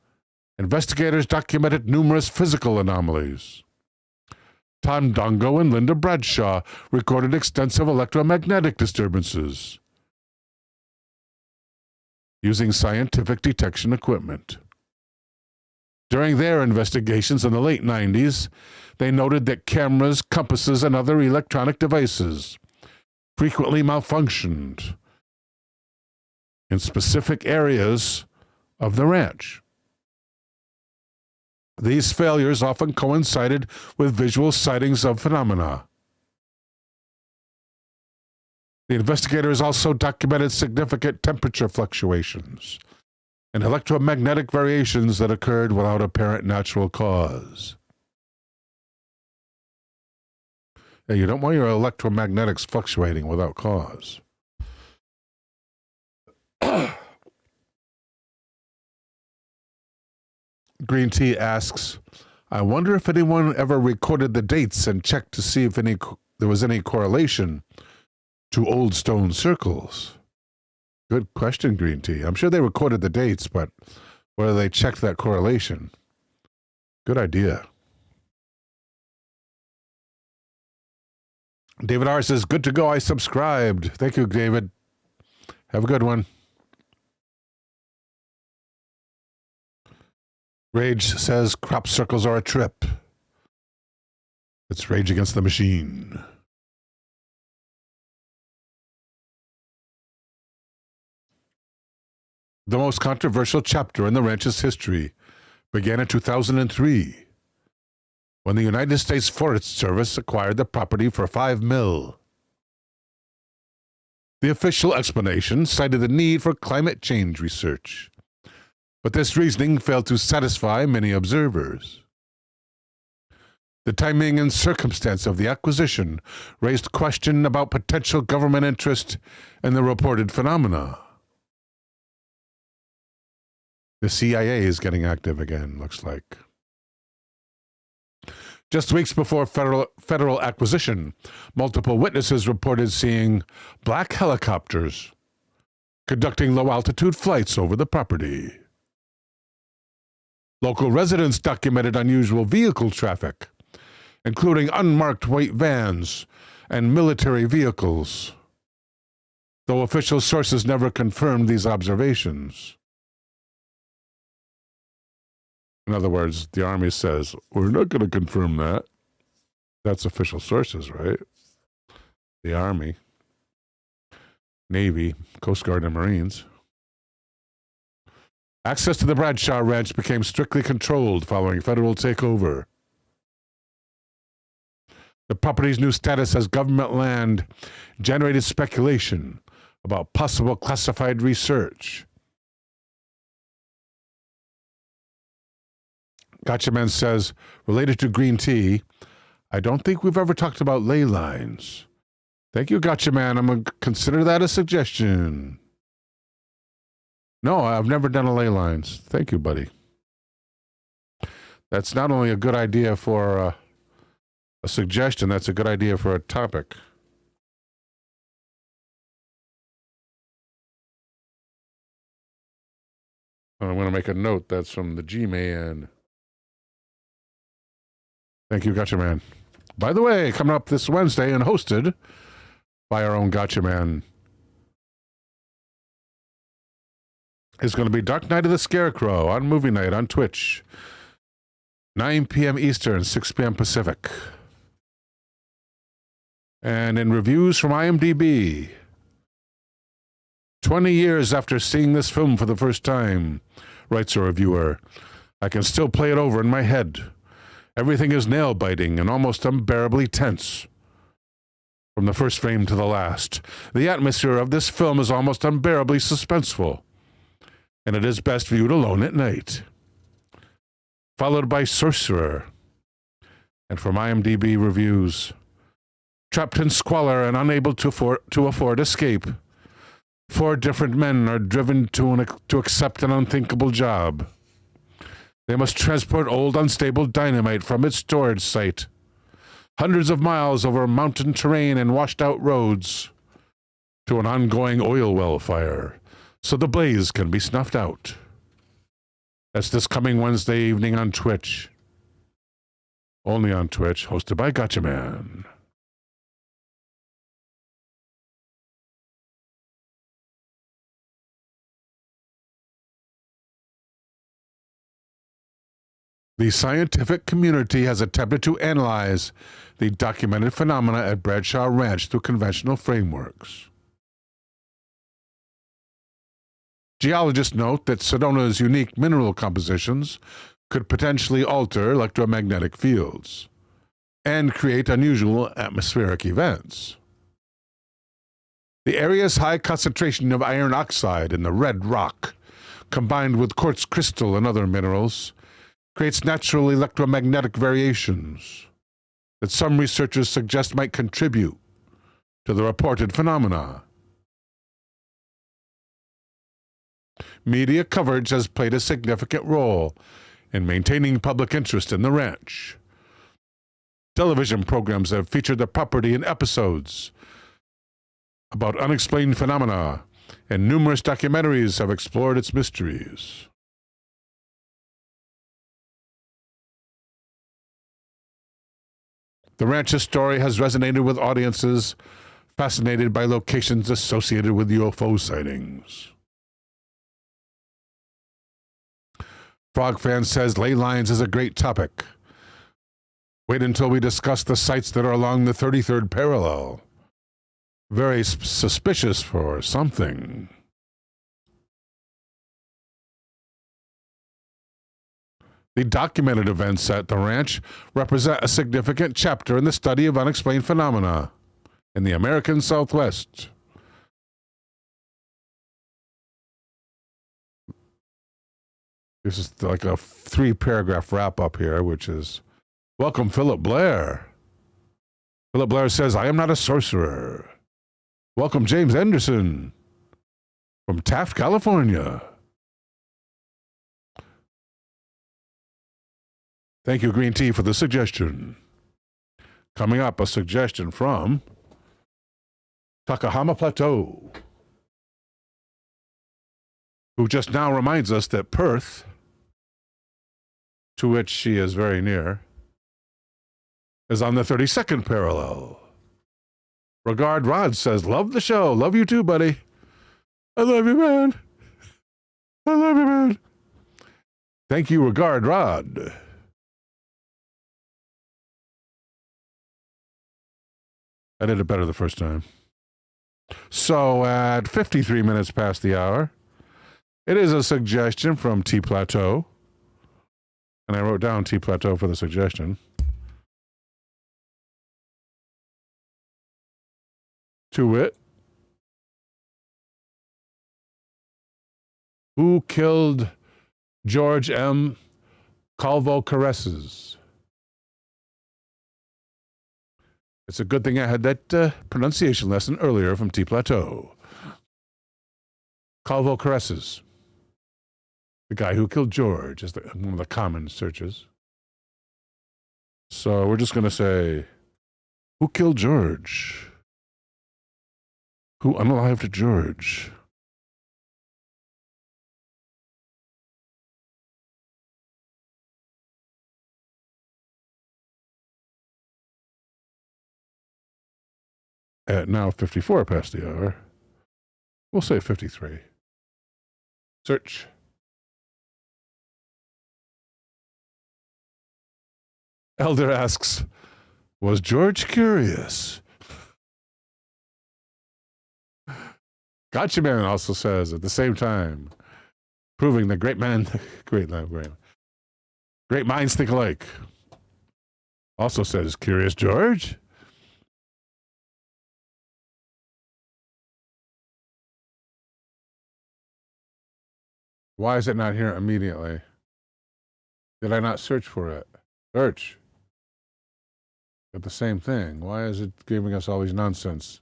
investigators documented numerous physical anomalies. Tom Dongo and Linda Bradshaw recorded extensive electromagnetic disturbances using scientific detection equipment. During their investigations in the late 90s, they noted that cameras, compasses, and other electronic devices frequently malfunctioned in specific areas of the ranch. These failures often coincided with visual sightings of phenomena. The investigators also documented significant temperature fluctuations and electromagnetic variations that occurred without apparent natural cause. Yeah, you don't want your electromagnetics fluctuating without cause. Green Tea asks, I wonder if anyone ever recorded the dates and checked to see if there was any correlation to old stone circles. Good question, Green Tea. I'm sure they recorded the dates, but whether they checked that correlation. Good idea. David R. says, good to go, I subscribed. Thank you, David. Have a good one. Rage says, crop circles are a trip. It's Rage Against the Machine. The most controversial chapter in the ranch's history began in 2003, when the United States Forest Service acquired the property for $5 million. The official explanation cited the need for climate change research, but this reasoning failed to satisfy many observers. The timing and circumstance of the acquisition raised question about potential government interest in the reported phenomena. The CIA is getting active again, looks like. Just weeks before federal acquisition, multiple witnesses reported seeing black helicopters conducting low-altitude flights over the property. Local residents documented unusual vehicle traffic, including unmarked white vans and military vehicles, though official sources never confirmed these observations. In other words, the Army says, we're not going to confirm that. That's official sources, right? The Army, Navy, Coast Guard, and Marines. Access to the Bradshaw Ranch became strictly controlled following federal takeover. The property's new status as government land generated speculation about possible classified research. Gotchaman says, related to green tea, I don't think we've ever talked about ley lines. Thank you, Gotchaman. I'm going to consider that a suggestion. No, I've never done a ley lines. Thank you, buddy. That's not only a good idea for a suggestion, that's a good idea for a topic. I'm going to make a note. That's from the G-Man. Thank you, Gotcha Man. By the way, coming up this Wednesday and hosted by our own Gotcha Man is going to be Dark Night of the Scarecrow on Movie Night on Twitch. 9 p.m. Eastern, 6 p.m. Pacific. And in reviews from IMDb, 20 years after seeing this film for the first time, writes a reviewer, I can still play it over in my head. Everything is nail-biting and almost unbearably tense. From the first frame to the last, the atmosphere of this film is almost unbearably suspenseful, and it is best viewed alone at night. Followed by Sorcerer. And from IMDb reviews, Trapped in squalor and unable to afford escape, 4 different men are driven to accept an unthinkable job. They must transport old unstable dynamite from its storage site, hundreds of miles over mountain terrain and washed-out roads, to an ongoing oil well fire, so the blaze can be snuffed out. That's this coming Wednesday evening on Twitch. Only on Twitch, hosted by Gotchaman. The scientific community has attempted to analyze the documented phenomena at Bradshaw Ranch through conventional frameworks. Geologists note that Sedona's unique mineral compositions could potentially alter electromagnetic fields and create unusual atmospheric events. The area's high concentration of iron oxide in the red rock, combined with quartz crystal and other minerals, creates natural electromagnetic variations that some researchers suggest might contribute to the reported phenomena. Media coverage has played a significant role in maintaining public interest in the ranch. Television programs have featured the property in episodes about unexplained phenomena, and numerous documentaries have explored its mysteries. The ranch's story has resonated with audiences fascinated by locations associated with UFO sightings. Frogfan says ley lines is a great topic. Wait until we discuss the sites that are along the 33rd parallel. Very suspicious for something. The documented events at the ranch represent a significant chapter in the study of unexplained phenomena in the American Southwest. This is like a 3-paragraph wrap-up here, which is, welcome, Philip Blair. Philip Blair says, I am not a sorcerer. Welcome, James Anderson from Taft, California. Thank you, Green Tea, for the suggestion. Coming up, a suggestion from Takahama Plateau, who just now reminds us that Perth, to which she is very near, is on the 32nd parallel. Regard Rod says, love the show. Love you too, buddy. I love you, man. I love you, man. Thank you, Regard Rod. I did it better the first time. So at 53 minutes past the hour, it is a suggestion from T Plateau. And I wrote down T Plateau for the suggestion. To wit, who killed George M. Colvocoresses? It's a good thing I had that pronunciation lesson earlier from T Plateau. Colvocoresses. The guy who killed George is one of the common searches. So we're just going to say, who killed George? Who unalived George? At now 54 past the hour, we'll say 53. Search. Elder asks, was George curious? Gotcha Man also says at the same time, proving that great minds think alike. Also says, curious George? Why is it not here immediately? Did I not search for it? Search. Got the same thing. Why is it giving us all these nonsense?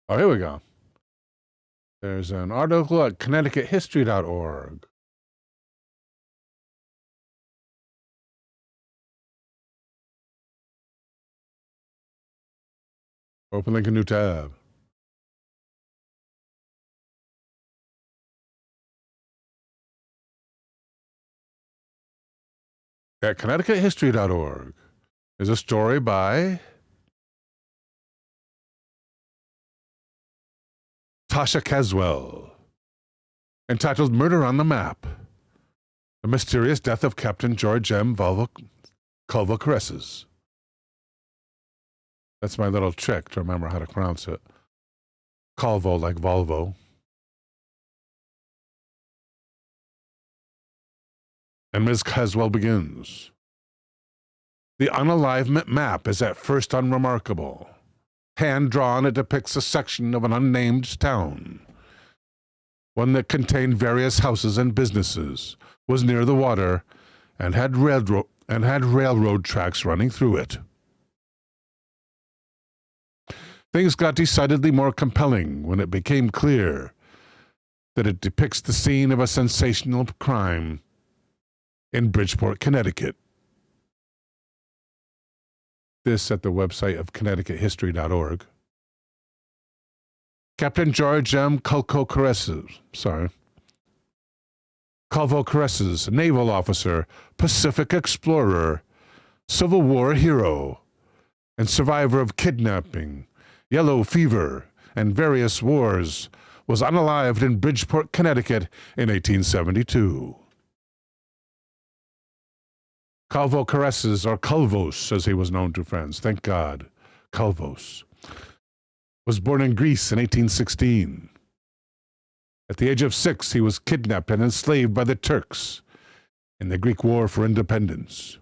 Oh, here we go. There's an article at ConnecticutHistory.org. Open link a new tab. At ConnecticutHistory.org is a story by Tasha Caswell, entitled Murder on the Map, The Mysterious Death of Captain George M. Colvocoresses. That's my little trick to remember how to pronounce it. Calvo like Volvo. And Ms. Caswell begins. The unalivement map is at first unremarkable. Hand-drawn, it depicts a section of an unnamed town. One that contained various houses and businesses, was near the water, and had railroad tracks running through it. Things got decidedly more compelling when it became clear that it depicts the scene of a sensational crime in Bridgeport, Connecticut. This at the website of ConnecticutHistory.org. Captain George M. Colvocoresses, naval officer, Pacific explorer, Civil War hero, and survivor of kidnapping, yellow fever, and various wars, was unalived in Bridgeport, Connecticut in 1872. Colvocoresses, or Calvos, as he was known to friends, thank God, Calvos, was born in Greece in 1816. At the age of 6, he was kidnapped and enslaved by the Turks in the Greek War for Independence.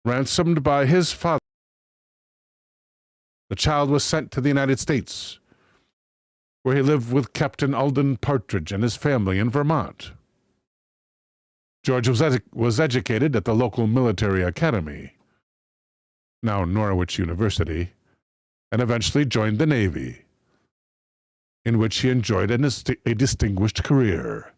Ransomed by his father, the child was sent to the United States, where he lived with Captain Alden Partridge and his family in Vermont. George was educated at the local military academy, now Norwich University, and eventually joined the Navy, in which he enjoyed a distinguished career.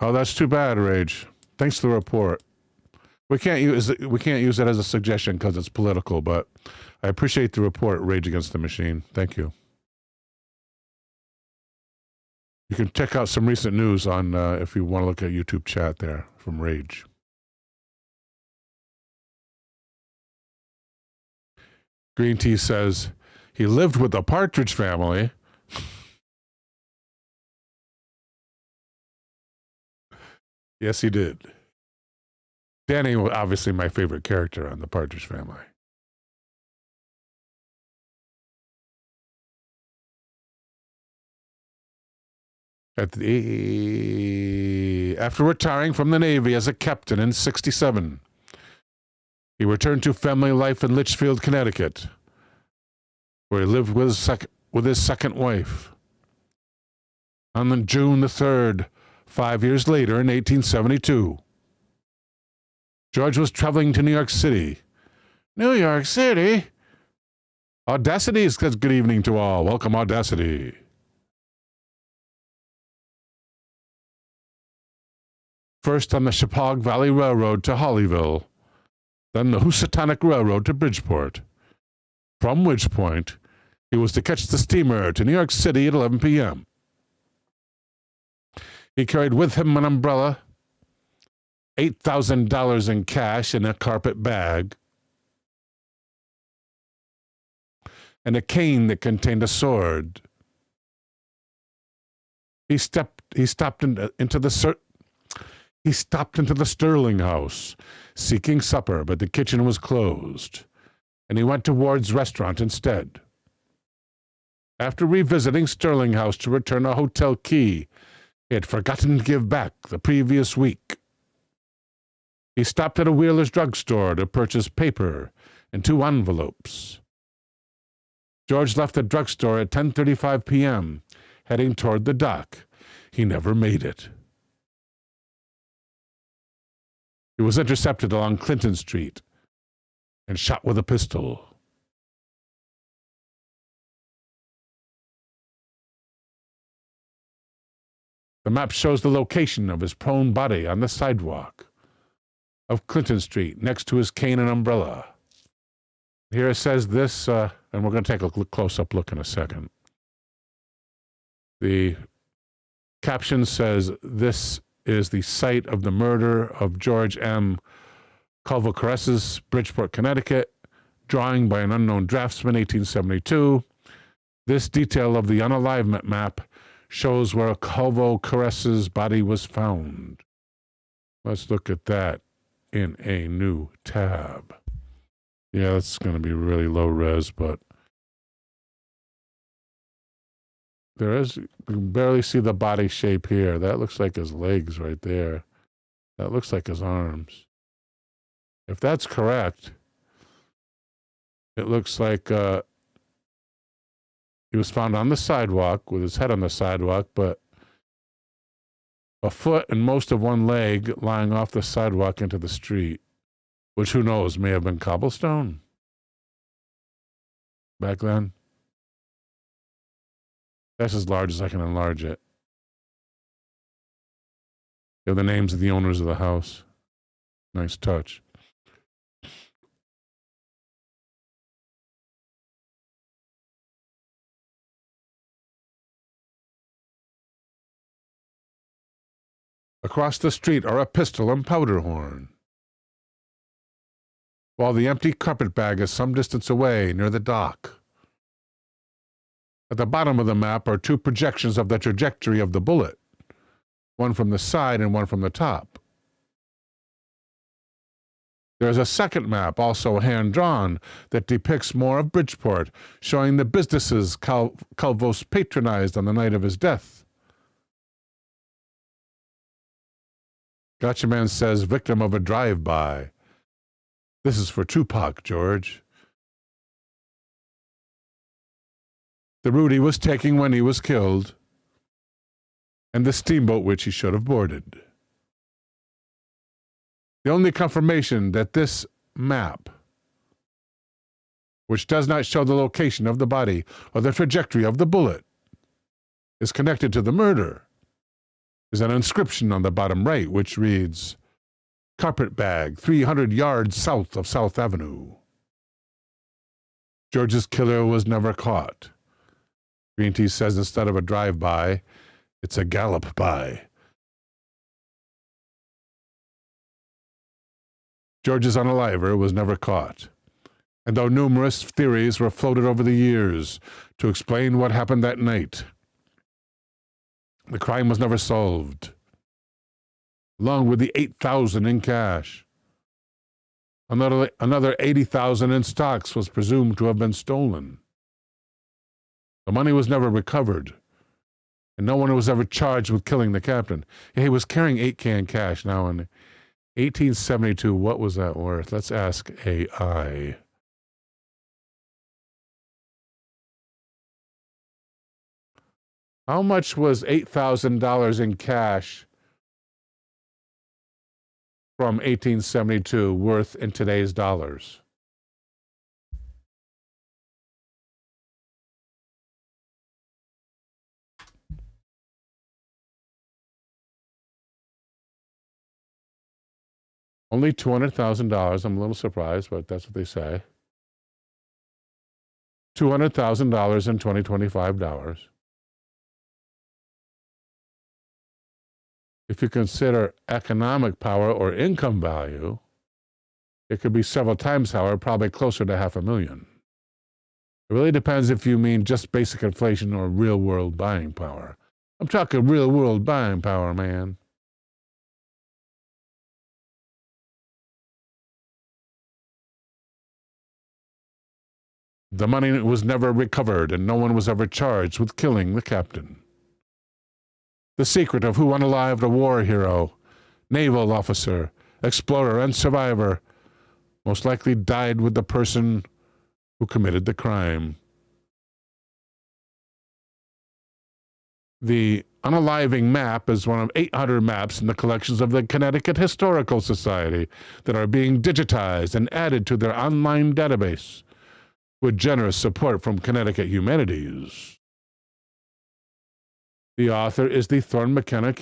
Oh, that's too bad, Rage. Thanks for the report. We can't use it as a suggestion because it's political, but I appreciate the report, Rage Against the Machine. Thank you. You can check out some recent news on if you want to look at YouTube chat there from Rage. Green Tea says, he lived with the Partridge family. Yes, he did. Danny was obviously my favorite character on the Partridge Family. After retiring from the Navy as a captain in '67, he returned to family life in Litchfield, Connecticut, where he lived with his second wife. On June the 3rd, 5 years later in 1872, George was traveling to New York City. New York City? Audacity says good evening to all. Welcome, Audacity. First on the Chepaug Valley Railroad to Hollyville, then the Housatonic Railroad to Bridgeport, from which point he was to catch the steamer to New York City at 11 p.m. He carried with him an umbrella, $8,000 in cash in a carpet bag, and a cane that contained a sword. He stopped into the Sterling House, seeking supper, but the kitchen was closed, and he went to Ward's restaurant instead. After revisiting Sterling House to return a hotel key he had forgotten to give back the previous week, he stopped at a Wheeler's drugstore to purchase paper and 2 envelopes. George left the drugstore at 10:35 p.m., heading toward the dock. He never made it. He was intercepted along Clinton Street and shot with a pistol. The map shows the location of his prone body on the sidewalk of Clinton Street next to his cane and umbrella. Here it says this, and we're going to take a close-up look in a second. The caption says, "This is the site of the murder of George M. Colvocoresses, Bridgeport, Connecticut. Drawing by an unknown draftsman, 1872. This detail of the unalivement map shows where Colvocoresses' body was found." Let's look at that in a new tab. Yeah, that's going to be really low res, but there is, you can barely see the body shape here. That looks like his legs right there. That looks like his arms. If that's correct, it looks like he was found on the sidewalk with his head on the sidewalk, but a foot and most of one leg lying off the sidewalk into the street, which, who knows, may have been cobblestone back then. That's as large as I can enlarge it. You have the names of the owners of the house. Nice touch. Across the street are a pistol and powder horn, while the empty carpet bag is some distance away near the dock. At the bottom of the map are two projections of the trajectory of the bullet, one from the side and one from the top. There is a second map, also hand-drawn, that depicts more of Bridgeport, showing the businesses Calvos patronized on the night of his death. Gotcha Man says, "Victim of a drive-by." This is for Tupac, George. The route he was taking when he was killed, and the steamboat which he should have boarded. The only confirmation that this map, which does not show the location of the body or the trajectory of the bullet, is connected to the murder, is an inscription on the bottom right, which reads, "Carpet bag, 300 yards south of South Avenue." George's killer was never caught. Green Tea says instead of a drive-by, it's a gallop-by. George's unaliver was never caught, and though numerous theories were floated over the years to explain what happened that night, the crime was never solved. Along with the $8,000 in cash, another $80,000 in stocks was presumed to have been stolen. The money was never recovered, and no one was ever charged with killing the captain. He was carrying $8,000 cash. Now, in 1872, what was that worth? Let's ask AI. How much was $8,000 in cash from 1872 worth in today's dollars? Only $200,000. I'm a little surprised, but that's what they say. $200,000 in 2025 dollars. If you consider economic power or income value, it could be several times, however, probably closer to $500,000. It really depends if you mean just basic inflation or real-world buying power. I'm talking real-world buying power, man. The money was never recovered, and no one was ever charged with killing the captain. The secret of who unalived a war hero, naval officer, explorer, and survivor most likely died with the person who committed the crime. The unaliving map is one of 800 maps in the collections of the Connecticut Historical Society that are being digitized and added to their online database with generous support from Connecticut Humanities. The author is the Thorne McKenna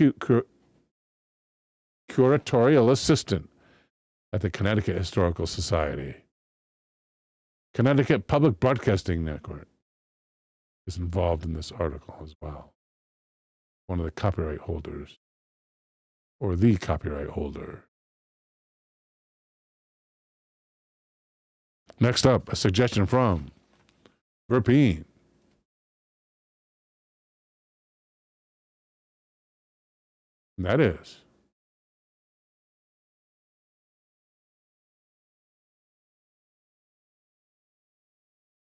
Curatorial Assistant at the Connecticut Historical Society. Connecticut Public Broadcasting Network is involved in this article as well. One of the copyright holders, or the copyright holder. Next up, a suggestion from Verpine. And that is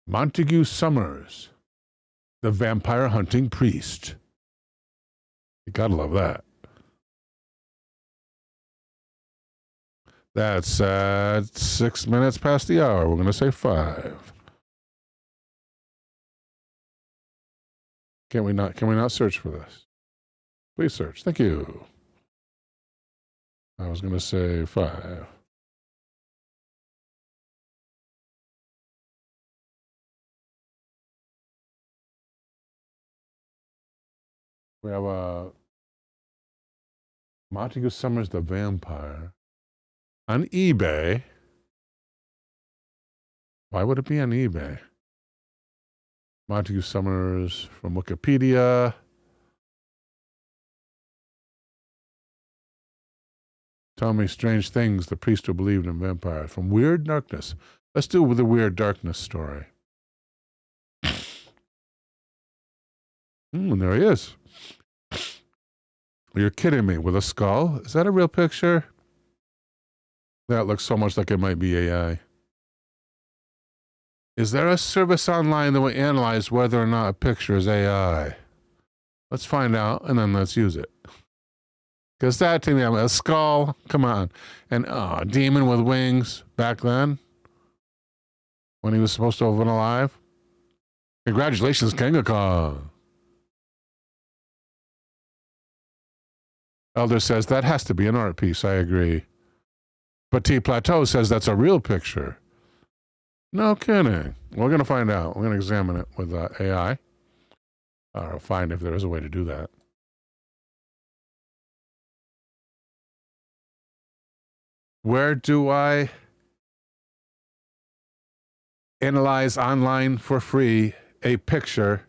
Montague Summers, the Vampire Hunting Priest. You gotta love that. That's 6 minutes past the hour. We're gonna say 5. Can we not search for this? Please search. Thank you. I was gonna say 5. We have a Montague Summers the Vampire on eBay. Why would it be on eBay? Montague Summers from Wikipedia. Tell me strange things the priest who believed in vampires. From Weird Darkness. Let's do with the Weird Darkness story. And there he is. You're kidding me. With a skull? Is that a real picture? That looks so much like it might be AI. Is there a service online that will analyze whether or not a picture is AI? Let's find out, and then let's use it. Because that thing, a skull, come on. And a demon with wings back then, when he was supposed to have been alive. Congratulations, Kangaka. Elder says, that has to be an art piece. I agree. Petit Plateau says that's a real picture. No kidding. We're going to find out. We're going to examine it with AI. Or find if there is a way to do that. Where do I analyze online for free a picture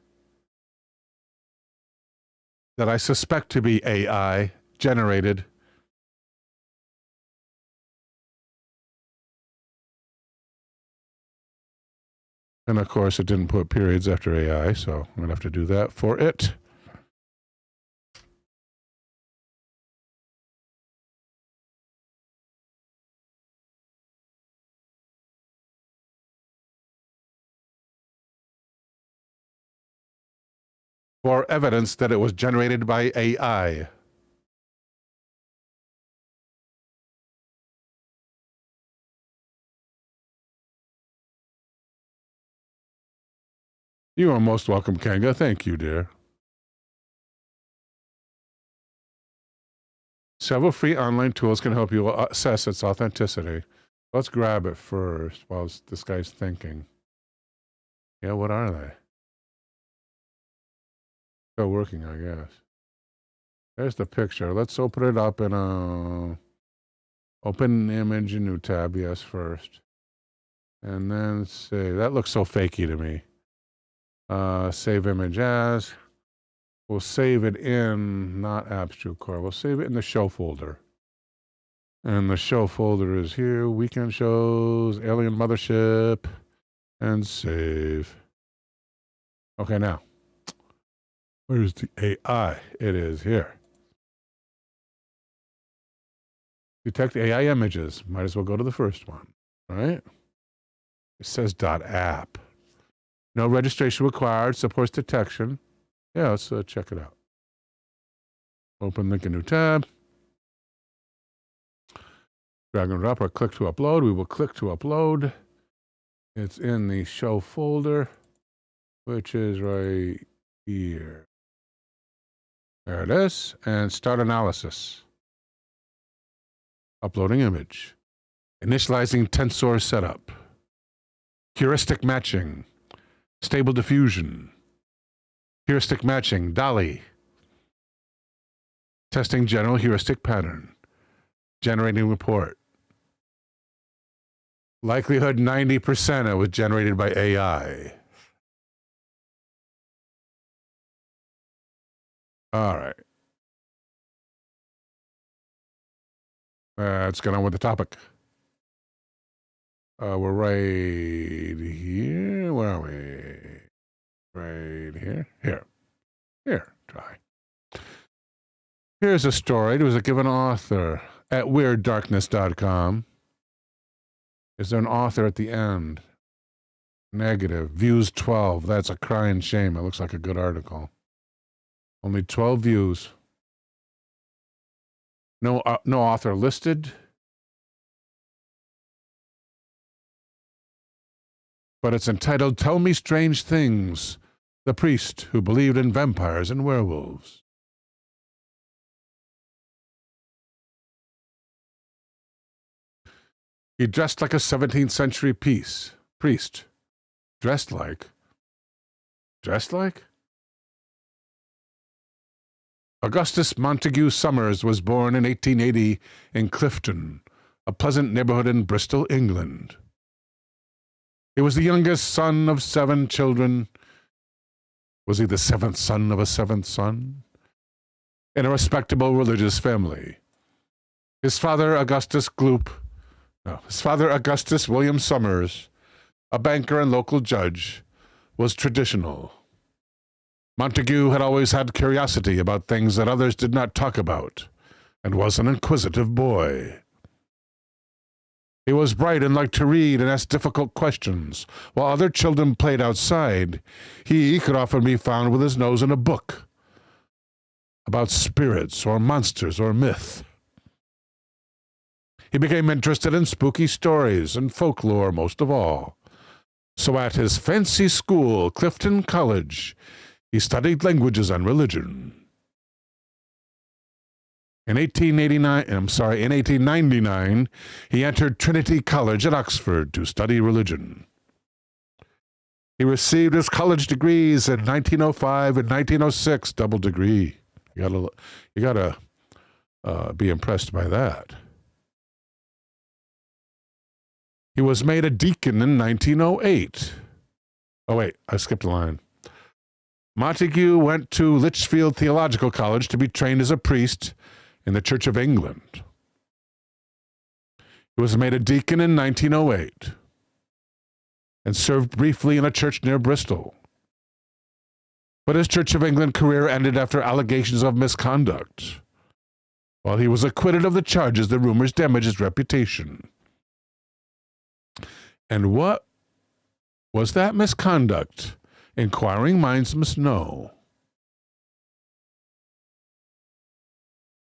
that I suspect to be AI generated? And of course, it didn't put periods after AI, so I'm going to have to do that for it. For evidence that it was generated by AI. You are most welcome, Kanga. Thank you, dear. Several free online tools can help you assess its authenticity. Let's grab it first while this guy's thinking. Yeah, what are they? Still working, I guess. There's the picture. Let's open it up in a open image, a new tab. Yes, first. And then say, that looks so fakey to me. Save image as. We'll save it in, not Abstract Core. We'll save it in the show folder. And the show folder is here. Weekend shows, Alien Mothership, and save. Okay, now. Where's the AI? It is here. Detect AI images. Might as well go to the first one, right? It says .app. No registration required. Supports detection. Yeah, let's check it out. Open link in new tab. Drag and drop or click to upload. We will click to upload. It's in the show folder, which is right here. There it is. And start analysis. Uploading image. Initializing tensor setup. Heuristic matching. Stable diffusion. Heuristic matching. DALI. Testing general heuristic pattern. Generating report. Likelihood 90% it was generated by AI. All right. Let's get on with the topic. We're right here. Where are we? Right here. Here. Try. Here's a story. It was a given author at WeirdDarkness.com. Is there an author at the end? Negative. Views 12. That's a crying shame. It looks like a good article. Only 12 views. No author listed. But it's entitled, Tell Me Strange Things, the Priest Who Believed in Vampires and Werewolves. He dressed like a 17th century priest. Dressed like? Augustus Montague Summers was born in 1880 in Clifton, a pleasant neighborhood in Bristol, England. He was the youngest son of 7 children. Was he the 7th son of a 7th son? In a respectable religious family. His father, Augustus William Summers, a banker and local judge, was traditional. Montague had always had curiosity about things that others did not talk about, and was an inquisitive boy. He was bright and liked to read and ask difficult questions. While other children played outside, he could often be found with his nose in a book about spirits or monsters or myth. He became interested in spooky stories and folklore most of all. So at his fancy school, Clifton College, he studied languages and religion. In 1899, he entered Trinity College at Oxford to study religion. He received his college degrees in 1905 and 1906, double degree. You gotta be impressed by that. He was made a deacon in 1908. Oh wait, I skipped a line. Montague went to Lichfield Theological College to be trained as a priest in the Church of England. He was made a deacon in 1908 and served briefly in a church near Bristol. But his Church of England career ended after allegations of misconduct. While he was acquitted of the charges, the rumors damaged his reputation. And what was that misconduct? Inquiring minds must know.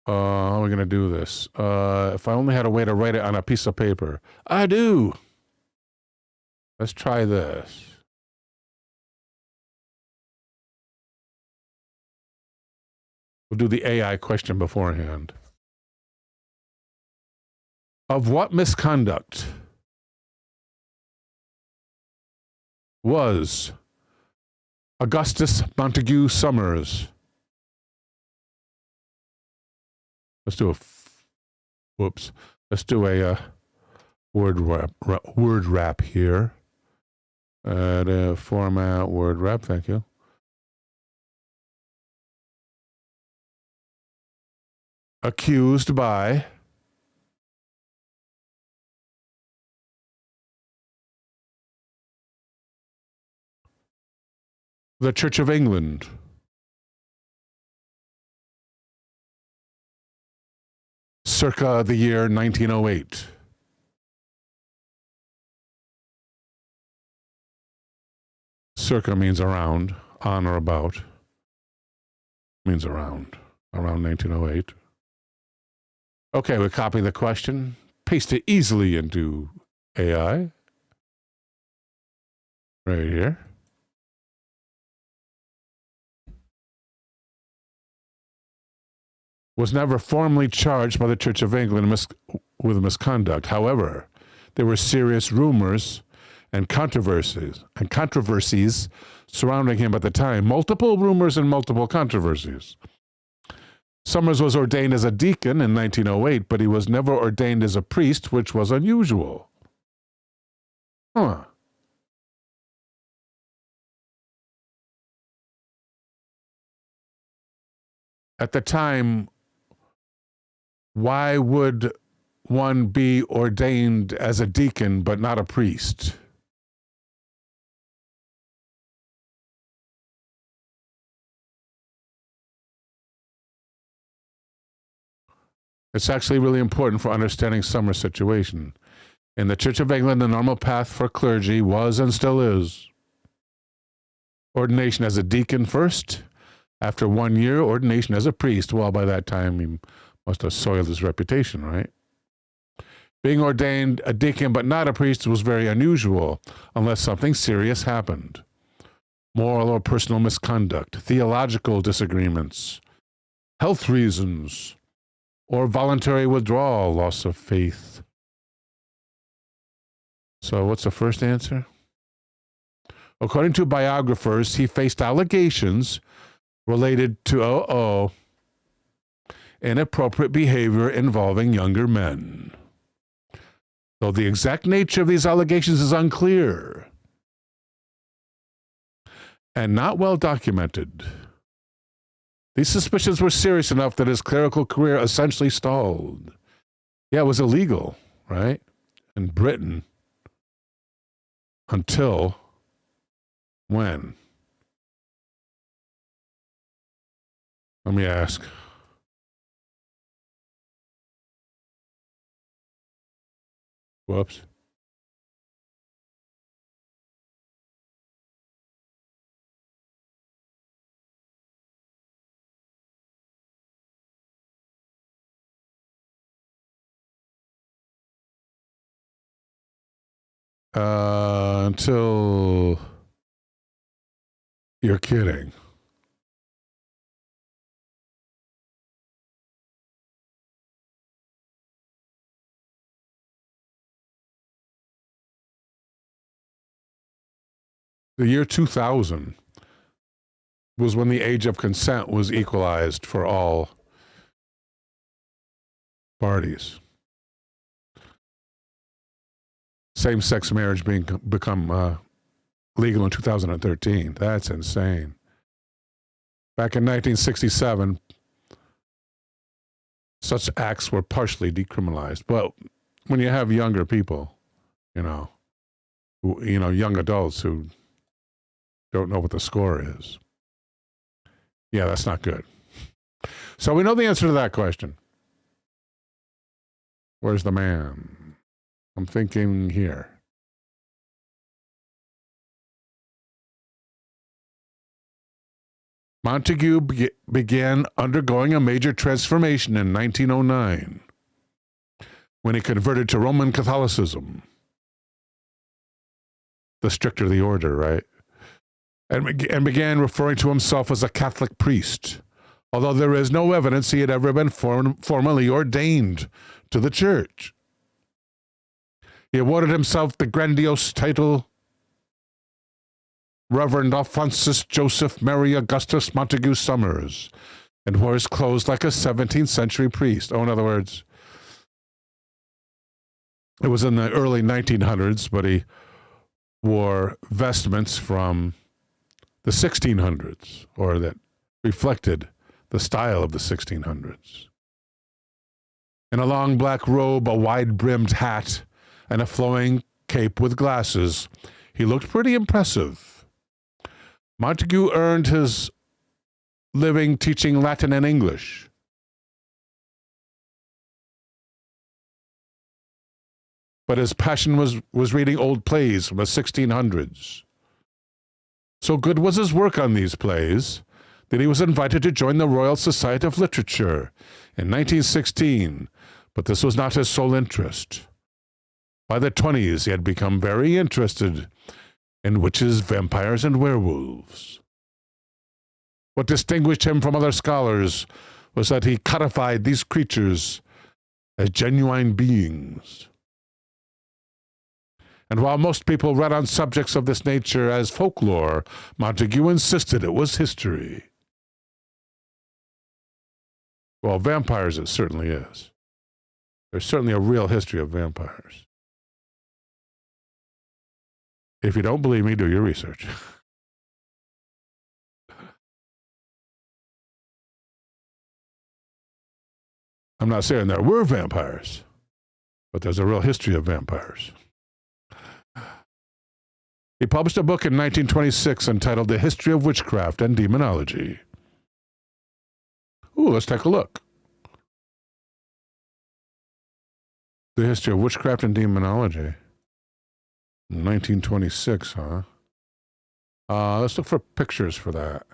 How are we going to do this? If I only had a way to write it on a piece of paper. I do. Let's try this. We'll do the AI question beforehand. Of what misconduct was Augustus Montague Summers? Let's do a word wrap here. Format word wrap. Thank you. Accused by the Church of England. Circa the year 1908. Circa means around, on or about. Means around 1908. Okay, we copy the question, paste it easily into AI. Right here. was never formally charged by the Church of England with misconduct. However, there were serious rumors and controversies surrounding him at the time. Multiple rumors and multiple controversies. Summers was ordained as a deacon in 1908, but he was never ordained as a priest, which was unusual. Huh. At the time, why would one be ordained as a deacon but not a priest? It's actually really important for understanding Summers' situation. In the Church of England, the normal path for clergy was and still is ordination as a deacon first. After 1 year, ordination as a priest. Well, by that time, he must have soiled his reputation, right? Being ordained a deacon but not a priest was very unusual, unless something serious happened. Moral or personal misconduct, theological disagreements, health reasons, or voluntary withdrawal, loss of faith. So what's the first answer? According to biographers, he faced allegations related to inappropriate behavior involving younger men. Though the exact nature of these allegations is unclear and not well documented, these suspicions were serious enough that his clerical career essentially stalled. Yeah, it was illegal, right? In Britain until when? Let me ask. Whoops. Until you're kidding. The year 2000 was when the age of consent was equalized for all parties. Same-sex marriage become legal in 2013. That's insane. Back in 1967, such acts were partially decriminalized. But when you have younger people, young adults who don't know what the score is, yeah, that's not good. So we know the answer to that question. Where's the man? I'm thinking here. Montague began undergoing a major transformation in 1909 when he converted to Roman Catholicism. The stricter the order, right? And began referring to himself as a Catholic priest, although there is no evidence he had ever been formally ordained to the church. He awarded himself the grandiose title Reverend Alphonsus Joseph Mary Augustus Montague Summers, and wore his clothes like a 17th century priest. Oh, in other words, it was in the early 1900s, but he wore vestments from the 1600s, or that reflected the style of the 1600s. In a long black robe, a wide-brimmed hat, and a flowing cape with glasses, he looked pretty impressive. Montague earned his living teaching Latin and English. But his passion was reading old plays from the 1600s. So good was his work on these plays that he was invited to join the Royal Society of Literature in 1916, but this was not his sole interest. By the 20s, he had become very interested in witches, vampires, and werewolves. What distinguished him from other scholars was that he codified these creatures as genuine beings. And while most people read on subjects of this nature as folklore, Montague insisted it was history. Well, vampires it certainly is. There's certainly a real history of vampires. If you don't believe me, do your research. I'm not saying there were vampires, but there's a real history of vampires. He published a book in 1926 entitled The History of Witchcraft and Demonology. Ooh, let's take a look. The History of Witchcraft and Demonology. 1926, huh? Let's look for pictures for that.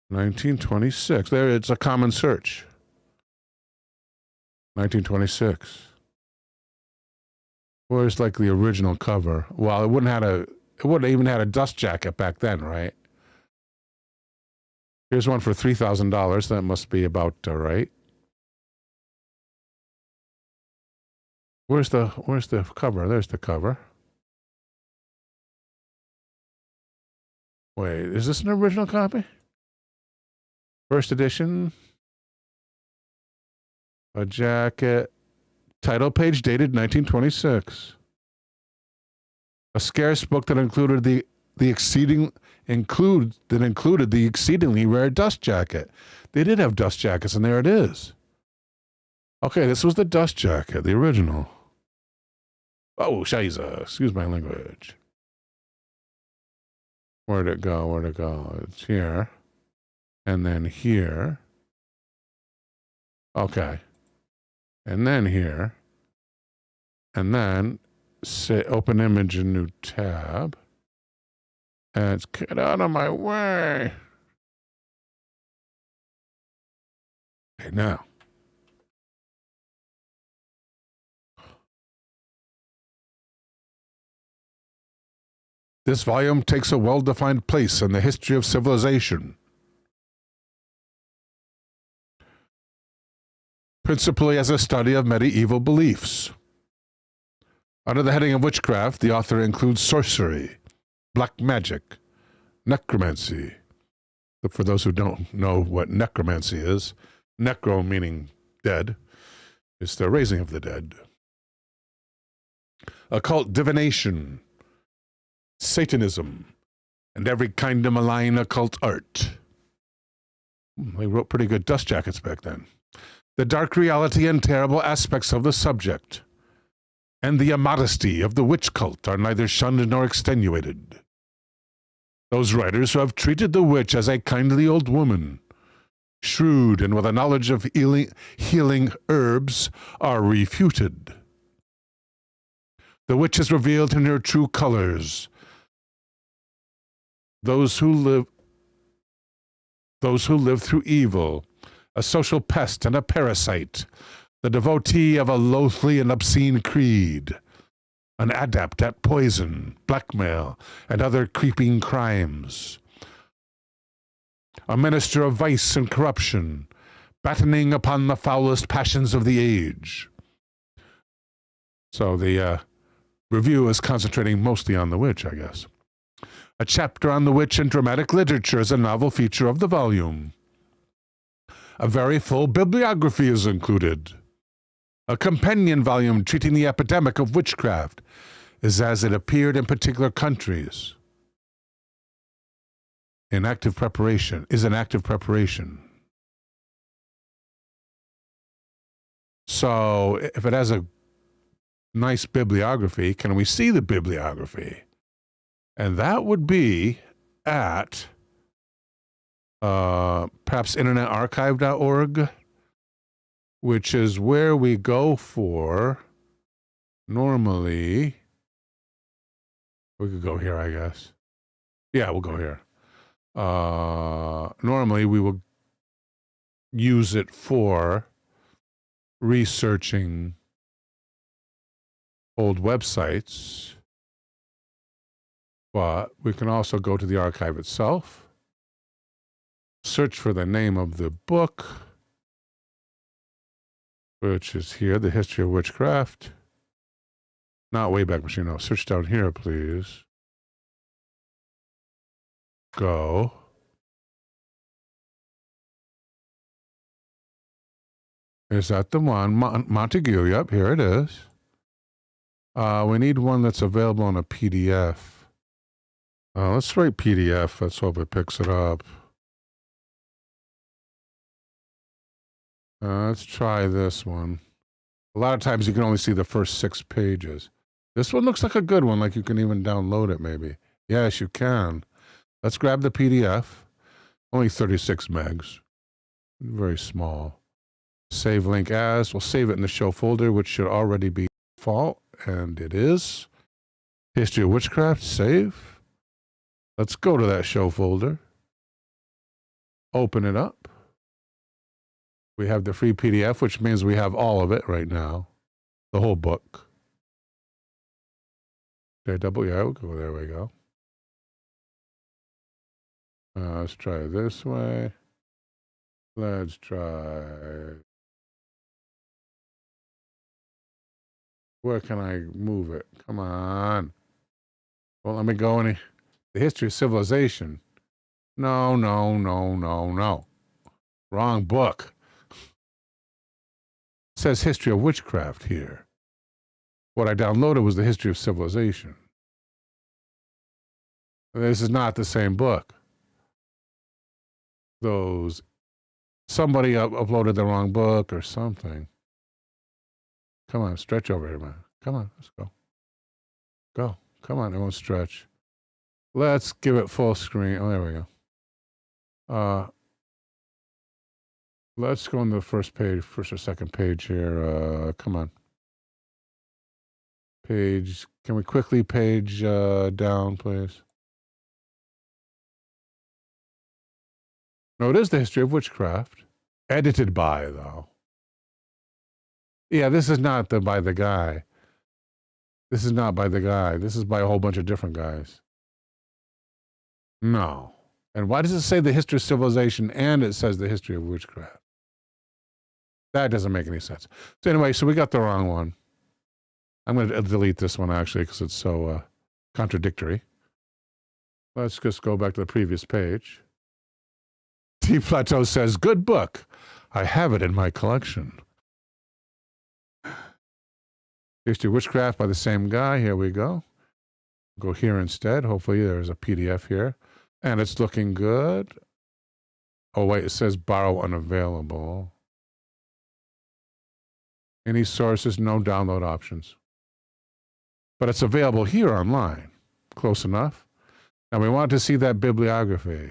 1926. There, it's a common search. 1926. Where's like the original cover? Well, it wouldn't have even had a dust jacket back then, right? Here's one for $3,000. That must be about right. Where's the cover? There's the cover. Wait, is this an original copy? First edition. A jacket. Title page dated 1926. A scarce book that included the exceedingly rare dust jacket. They did have dust jackets, and there it is. Okay, this was the dust jacket, the original. Oh, shiza. Excuse my language. Where'd it go? Where'd it go? It's here. And then here. Okay. And then here. And then say open image in new tab. And it's get out of my way. Okay, now. This volume takes a well-defined place in the history of civilization, principally as a study of medieval beliefs. Under the heading of witchcraft, the author includes sorcery, black magic, necromancy. But for those who don't know what necromancy is, necro meaning dead, is the raising of the dead. Occult divination, Satanism, and every kind of malign occult art. They wrote pretty good dust jackets back then. The dark reality and terrible aspects of the subject, and the immodesty of the witch cult are neither shunned nor extenuated. Those writers who have treated the witch as a kindly old woman, shrewd and with a knowledge of healing herbs, are refuted. The witch is revealed in her true colors. Those who live through evil, a social pest and a parasite, the devotee of a loathly and obscene creed, an adept at poison, blackmail, and other creeping crimes, a minister of vice and corruption, battening upon the foulest passions of the age. So the review is concentrating mostly on the witch, I guess. A chapter on the witch in dramatic literature is a novel feature of the volume. A very full bibliography is included. A companion volume treating the epidemic of witchcraft is as it appeared in particular countries. Is an active preparation. So if it has a nice bibliography, can we see the bibliography? And that would be at perhaps internetarchive.org, which is where we go for normally. We could go here, I guess. Yeah, we'll go here. Normally we will use it for researching old websites. But we can also go to the archive itself. search for the name of the book, which is here, The History of Witchcraft. Not Wayback Machine, no. Search down here, please. Go. Is that the one? Montague, yep, here it is. We need one that's available on a PDF. Let's write PDF. Let's hope it picks it up. Let's try this one. A lot of times you can only see the first 6 pages. This one looks like a good one, like you can even download it maybe. Yes, you can. Let's grab the PDF. Only 36 megs. Very small. Save link as. We'll save it in the show folder, which should already be default, and it is. History of Witchcraft, save. Let's go to that show folder. Open it up. We have the free PDF, which means we have all of it right now. The whole book. Okay, we'll go, there we go. Let's try it this way. Let's try. Where can I move it? Come on. Well, let me go any. The History of Civilization. No, no, no, no, no. Wrong book. It says History of Witchcraft here. What I downloaded was the History of Civilization. This is not the same book. Somebody uploaded the wrong book or something. Come on, stretch over here, man. Come on, let's go. Go. Come on, it won't stretch. Let's give it full screen. Oh, there we go. Let's go on the first page, first or second page here. Come on. Page. Can we quickly page down, please? No, it is the History of Witchcraft. Edited by, though. Yeah, this is not by the guy. This is not by the guy. This is by a whole bunch of different guys. No. And why does it say the History of Civilization and it says the History of Witchcraft? That doesn't make any sense. So anyway, so we got the wrong one. I'm going to delete this one, actually, because it's so contradictory. Let's just go back to the previous page. T. Plateau says, good book. I have it in my collection. History of Witchcraft by the same guy. Here we go. Go here instead. Hopefully there's a PDF here. And it's looking good. Oh, wait, it says borrow unavailable. Any sources, no download options. But it's available here online. Close enough. Now we want to see that bibliography.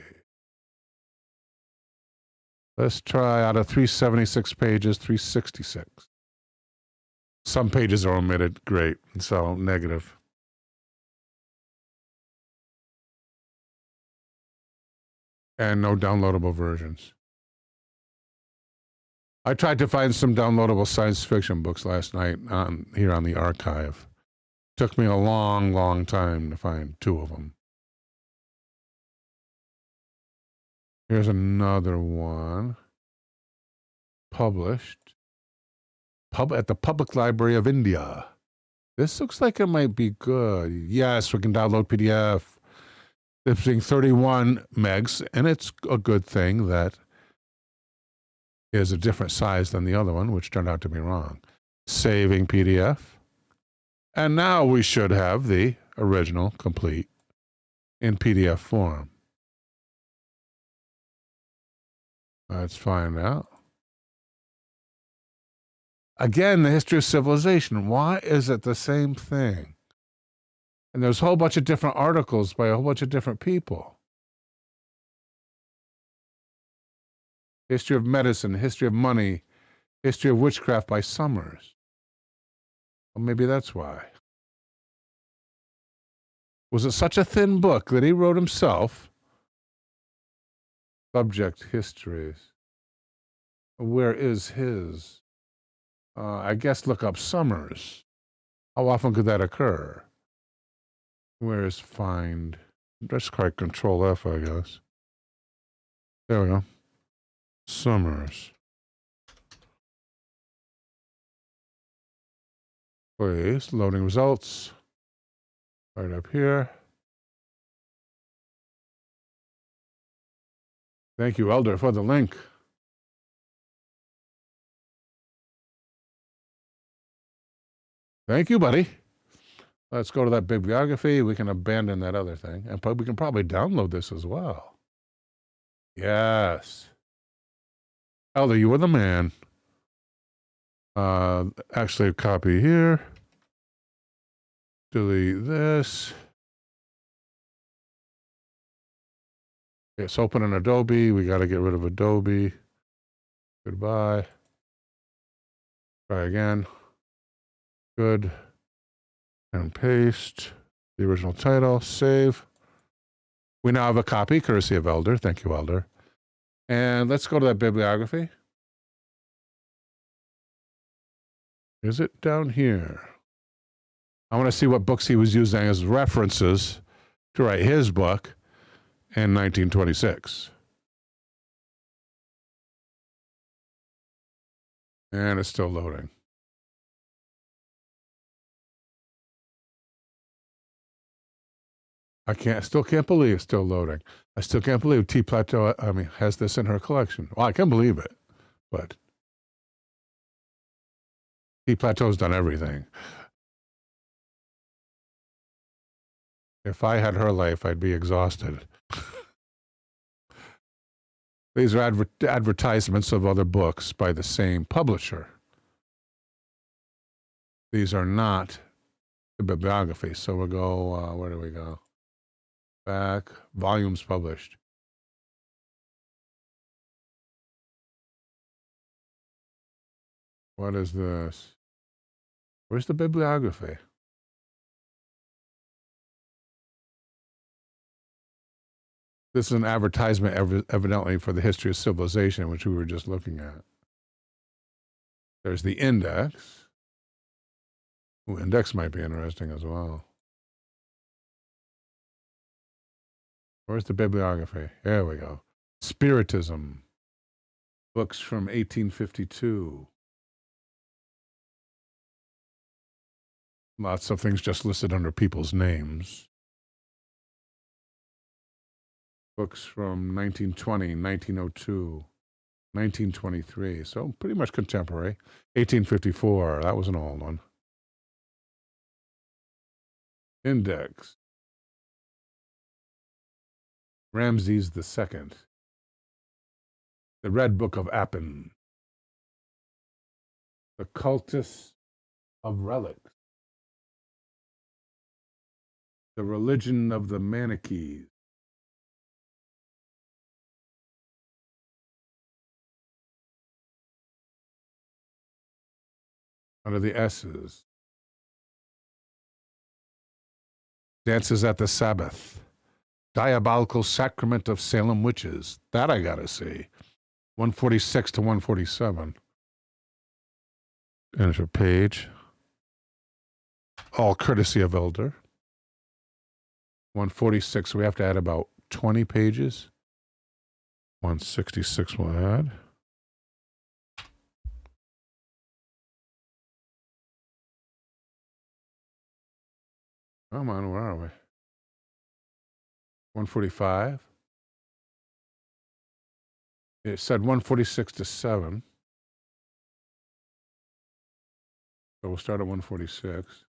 Let's try out of 376 pages, 366. Some pages are omitted. Great. So negative. And no downloadable versions. I tried to find some downloadable science fiction books last night here on the archive. Took me a long, long time to find 2 of them. Here's another one. Published. At the Public Library of India. This looks like it might be good. Yes, we can download PDF. It's being 31 megs, and it's a good thing that is a different size than the other one, which turned out to be wrong. Saving PDF. And now we should have the original complete in PDF form. Let's find out. Again, the History of Civilization. Why is it the same thing? And there's a whole bunch of different articles by a whole bunch of different people. History of Medicine, History of Money, History of Witchcraft by Summers. Well, maybe that's why. Was it such a thin book that he wrote himself? Subject histories. Where is his? I guess look up Summers. How often could that occur? Where is find? Let's try Control F, I guess. There we go. Summers. Please, loading results. Right up here. Thank you, Elder, for the link. Thank you, buddy. Let's go to that bibliography. We can abandon that other thing. And we can probably download this as well. Yes. Elder, you were the man. Actually, a copy here. Delete this. It's open in Adobe. We got to get rid of Adobe. Goodbye. Try again. Good. And paste the original title. Save. We now have a copy, courtesy of Elder. Thank you, Elder. And let's go to that bibliography. Is it down here? I want to see what books he was using as references to write his book in 1926. And it's still loading. Still can't believe it's still loading. I still can't believe T. Plateau, has this in her collection. Well, I can believe it, but T. Plateau's done everything. If I had her life, I'd be exhausted. These are advertisements of other books by the same publisher. These are not the bibliography. So we'll go, where do we go? Back, volumes published. What is this? Where's the bibliography? This is an advertisement evidently for the history of civilization, which we were just looking at. There's the index. Ooh, index might be interesting as well. Where's the bibliography? There we go. Spiritism. Books from 1852. Lots of things just listed under people's names. Books from 1920, 1902, 1923. So pretty much contemporary. 1854. That was an old one. Index. Ramses II. The Red Book of Appin. The Cultus of Relics. The Religion of the Manichees. Under the S's. Dances at the Sabbath. Diabolical Sacrament of Salem Witches. That I gotta see. 146 to 147. Enter page. All courtesy of Elder. 146, we have to add about 20 pages. 166 we'll add. Come on, where are we? 145. It said 146 to 7. So we'll start at 146.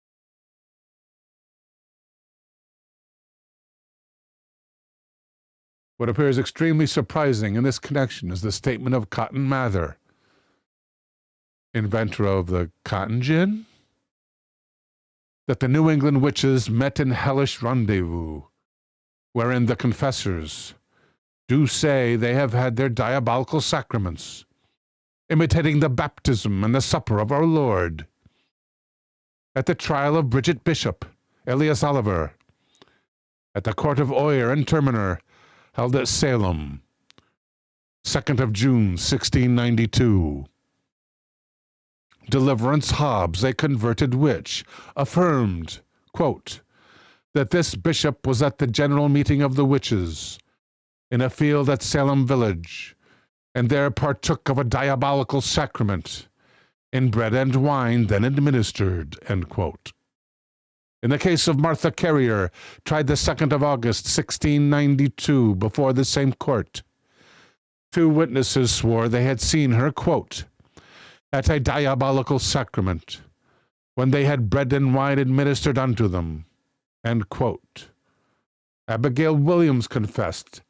What appears extremely surprising in this connection is the statement of Cotton Mather, inventor of the cotton gin, that the New England witches met in hellish rendezvous, wherein the confessors do say they have had their diabolical sacraments, imitating the baptism and the supper of our Lord. At the trial of Bridget Bishop, Elias Oliver, at the court of Oyer and Terminer, held at Salem, 2nd of June, 1692. Deliverance Hobbs, a converted witch, affirmed, quote, that this bishop was at the general meeting of the witches, in a field at Salem Village, and there partook of a diabolical sacrament in bread and wine then administered, end quote. In the case of Martha Carrier, tried the 2nd of August, 1692, before the same court, 2 witnesses swore they had seen her, quote, at a diabolical sacrament, when they had bread and wine administered unto them, end quote. Abigail Williams confessed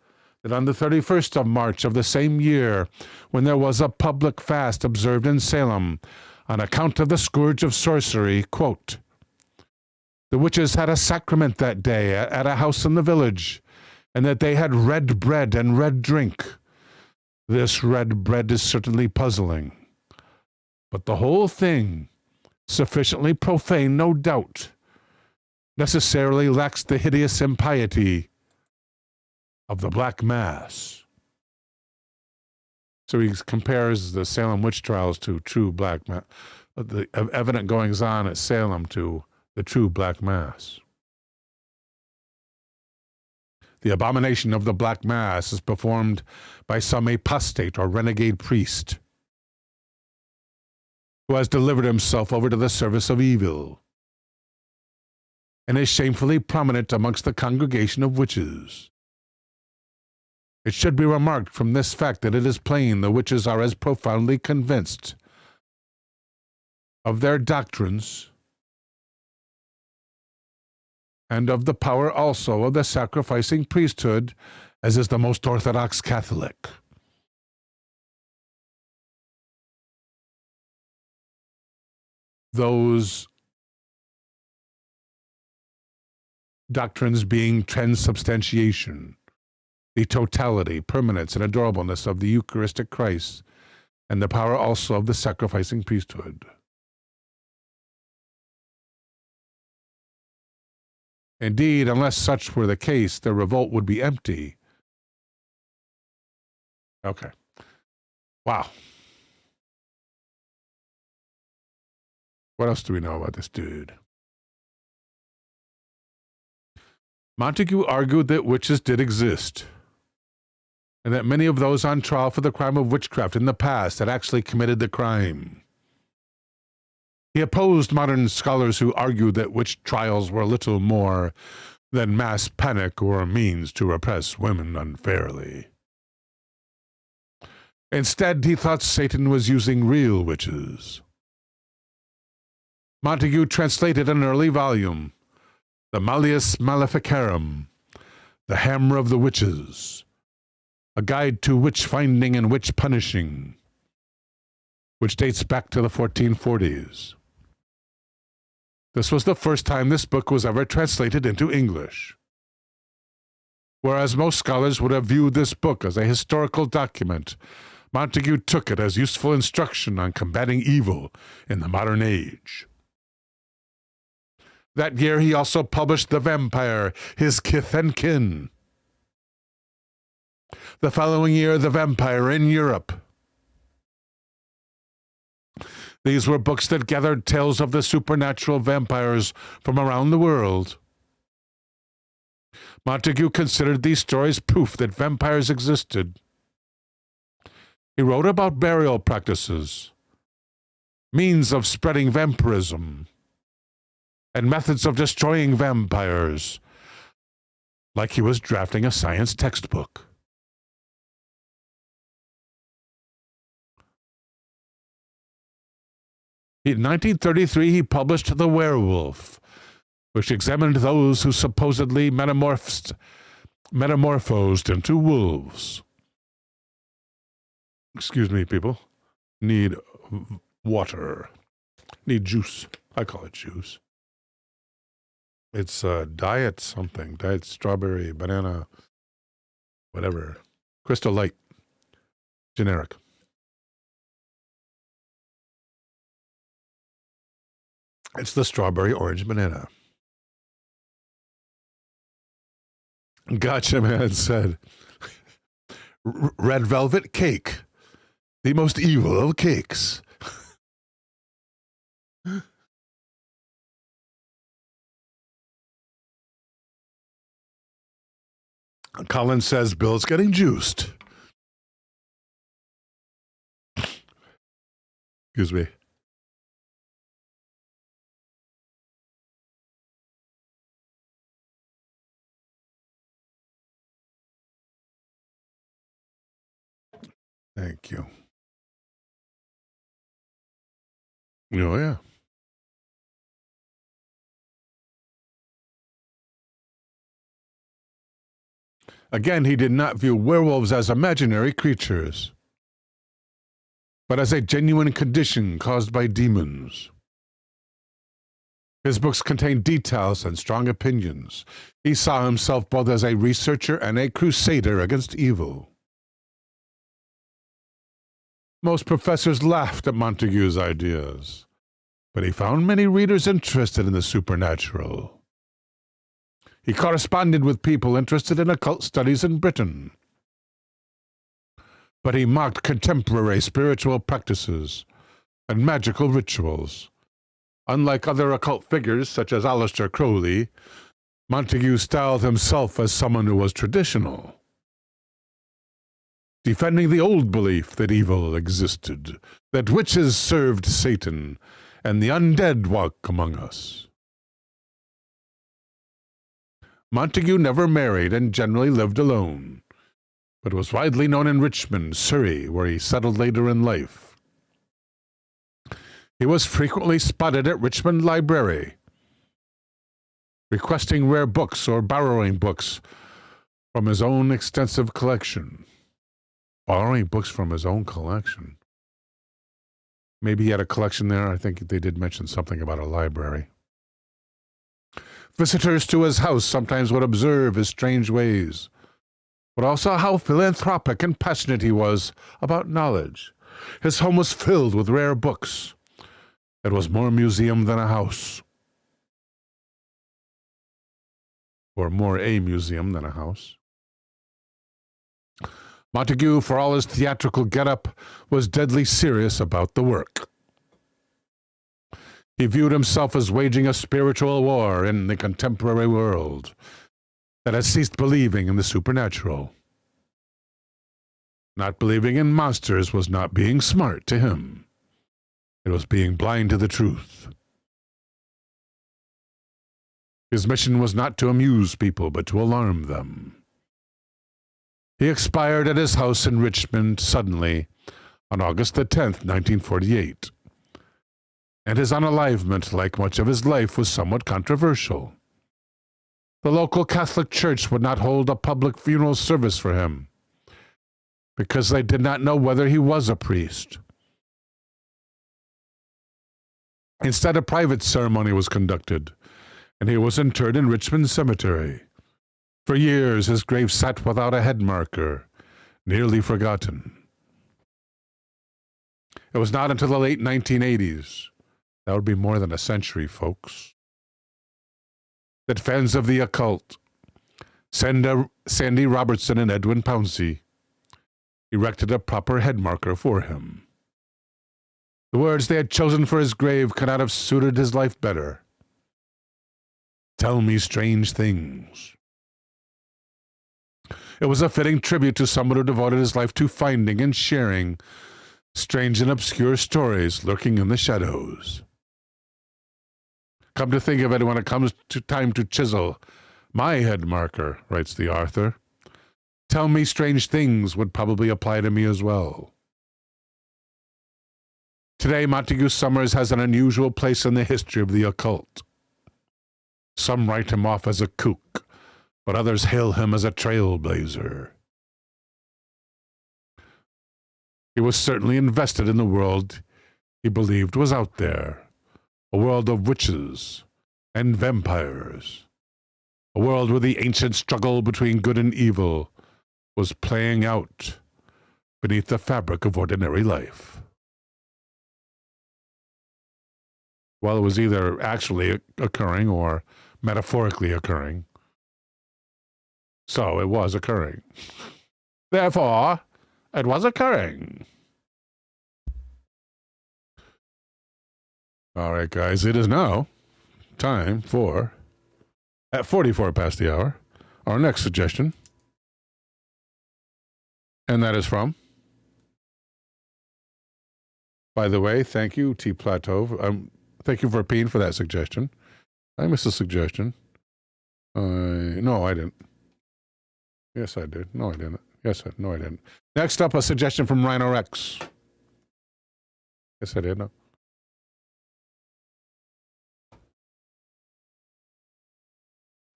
that on the 31st of March of the same year, when there was a public fast observed in Salem on account of the scourge of sorcery, quote, the witches had a sacrament that day at a house in the village, and that they had red bread and red drink. This red bread is certainly puzzling, but the whole thing, sufficiently profane, no doubt, necessarily lacks the hideous impiety of the Black Mass. So he compares the Salem witch trials to true Black Mass, the evident goings-on at Salem to the true Black Mass. The abomination of the Black Mass is performed by some apostate or renegade priest who has delivered himself over to the service of evil and is shamefully prominent amongst the congregation of witches. It should be remarked from this fact that it is plain the witches are as profoundly convinced of their doctrines and of the power also of the sacrificing priesthood as is the most Orthodox Catholic. Those doctrines being transubstantiation, the totality, permanence, and adorableness of the Eucharistic Christ, and the power also of the sacrificing priesthood. Indeed, unless such were the case, their revolt would be empty. Okay. Wow. What else do we know about this dude? Montague argued that witches did exist, and that many of those on trial for the crime of witchcraft in the past had actually committed the crime. He opposed modern scholars who argued that witch trials were little more than mass panic or a means to repress women unfairly. Instead, he thought Satan was using real witches. Montague translated an early volume, the Malleus Maleficarum, the Hammer of the Witches, a guide to witch-finding and witch-punishing, which dates back to the 1440s. This was the first time this book was ever translated into English. Whereas most scholars would have viewed this book as a historical document, Montague took it as useful instruction on combating evil in the modern age. That year he also published The Vampire, His Kith and Kin. The following year, The Vampire in Europe. These were books that gathered tales of the supernatural vampires from around the world. Montague considered these stories proof that vampires existed. He wrote about burial practices, means of spreading vampirism, and methods of destroying vampires, like he was drafting a science textbook. In 1933, he published The Werewolf, which examined those who supposedly metamorphosed into wolves. Excuse me, people. Need water. Need juice. I call it juice. It's diet something. Diet strawberry, banana, whatever. Crystal Light. Generic. It's the strawberry orange banana. Gotcha Man said, red velvet cake. The most evil of cakes. Colin says Bill's getting juiced. Excuse me. Thank you. Oh, yeah. Again, he did not view werewolves as imaginary creatures, but as a genuine condition caused by demons. His books contain details and strong opinions. He saw himself both as a researcher and a crusader against evil. Most professors laughed at Montague's ideas, but he found many readers interested in the supernatural. He corresponded with people interested in occult studies in Britain, but he mocked contemporary spiritual practices and magical rituals. Unlike other occult figures such as Aleister Crowley, Montague styled himself as someone who was traditional, defending the old belief that evil existed, that witches served Satan, and the undead walk among us. Montague never married and generally lived alone, but was widely known in Richmond, Surrey, where he settled later in life. He was frequently spotted at Richmond Library, requesting rare books or borrowing books from his own extensive collection. Borrowing books from his own collection. Maybe he had a collection there. I think they did mention something about a library. Visitors to his house sometimes would observe his strange ways, but also how philanthropic and passionate he was about knowledge. His home was filled with rare books. It was more museum than a house. Or more a museum than a house. Montague, for all his theatrical get-up, was deadly serious about the work. He viewed himself as waging a spiritual war in the contemporary world that had ceased believing in the supernatural. Not believing in monsters was not being smart to him. It was being blind to the truth. His mission was not to amuse people, but to alarm them. He expired at his house in Richmond suddenly on August the 10th, 1948. And his unalivement, like much of his life, was somewhat controversial. The local Catholic Church would not hold a public funeral service for him because they did not know whether he was a priest. Instead, a private ceremony was conducted, and he was interred in Richmond Cemetery. For years, his grave sat without a head marker, nearly forgotten. It was not until the late 1980s, that would be more than a century, folks, that fans of the occult, Sandy Robertson and Edwin Pouncey, erected a proper head marker for him. The words they had chosen for his grave could not have suited his life better. Tell me strange things. It was a fitting tribute to someone who devoted his life to finding and sharing strange and obscure stories lurking in the shadows. Come to think of it, when it comes to time to chisel my head marker, writes the author, tell me strange things would probably apply to me as well. Today, Montague Summers has an unusual place in the history of the occult. Some write him off as a kook, but others hail him as a trailblazer. He was certainly invested in the world he believed was out there. A world of witches and vampires. A world where the ancient struggle between good and evil was playing out beneath the fabric of ordinary life. Well, it was either actually occurring or metaphorically occurring. So it was occurring. Therefore, it was occurring. All right, guys, it is now time for, at 44 past the hour, our next suggestion. And that is from? By the way, thank you, T. Plateau. Thank you, Verpine, for that suggestion. I missed a suggestion. No, I didn't. Yes, I did. No, I didn't. No, I didn't. Next up, a suggestion from Rhino Rex. Yes, I did. No.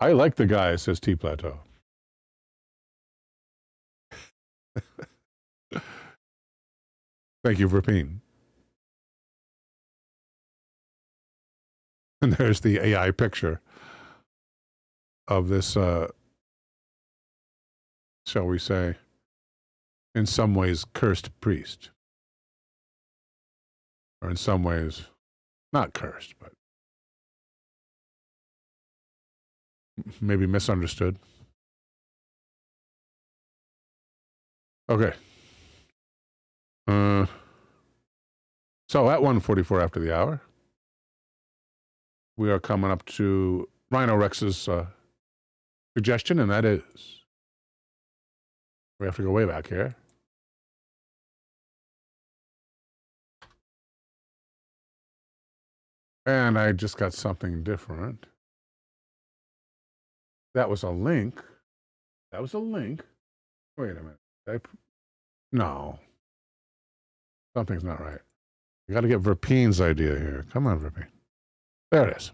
I like the guy, says T. Plateau. Thank you, Verpine. And there's the AI picture of this, shall we say, in some ways, cursed priest. Or in some ways, not cursed, but maybe misunderstood. Okay. So at 1:44 after the hour, we are coming up to Rhino Rex's suggestion, and that is, we have to go way back here. And I just got something different. That was a link. That was a link. Wait a minute. No. Something's not right. You got to get Verpine's idea here. Come on, Verpine. There it is.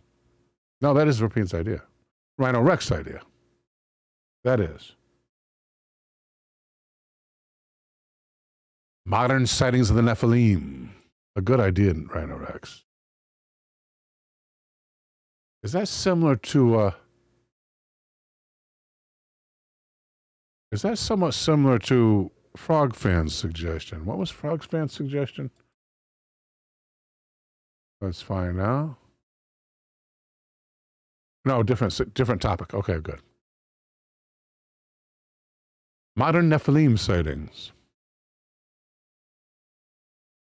No, that is Verpine's idea. Rhino Rex's idea. That is. Modern sightings of the Nephilim. A good idea, Rhino Rex. Is that similar to, is that somewhat similar to Frog Fan's suggestion? What was Frog Fan's suggestion? Let's find out. No, different topic. Okay, good. Modern Nephilim sightings.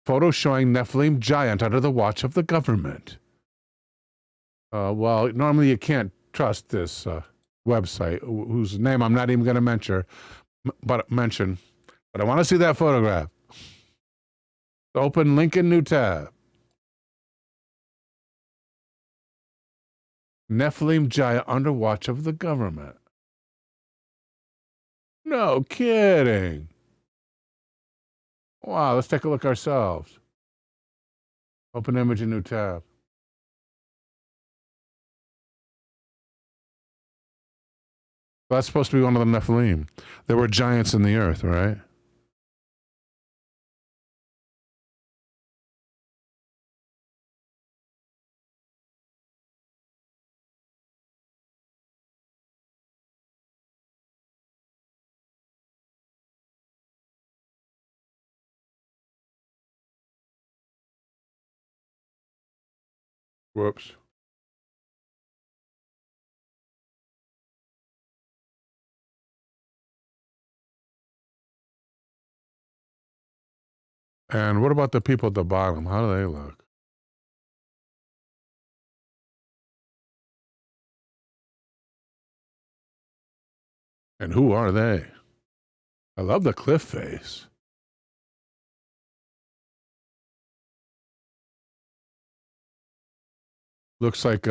Photo showing Nephilim giant under the watch of the government. Well, normally you can't trust this website, whose name I'm not even going to mention, but I want to see that photograph. Open link in new tab. Nephilim giant under watch of the government. No kidding. Wow, let's take a look ourselves. Open image in new tab. That's supposed to be one of the Nephilim. There were giants in the earth, right? Whoops. And what about the people at the bottom? How do they look? And who are they? I love the cliff face. Looks like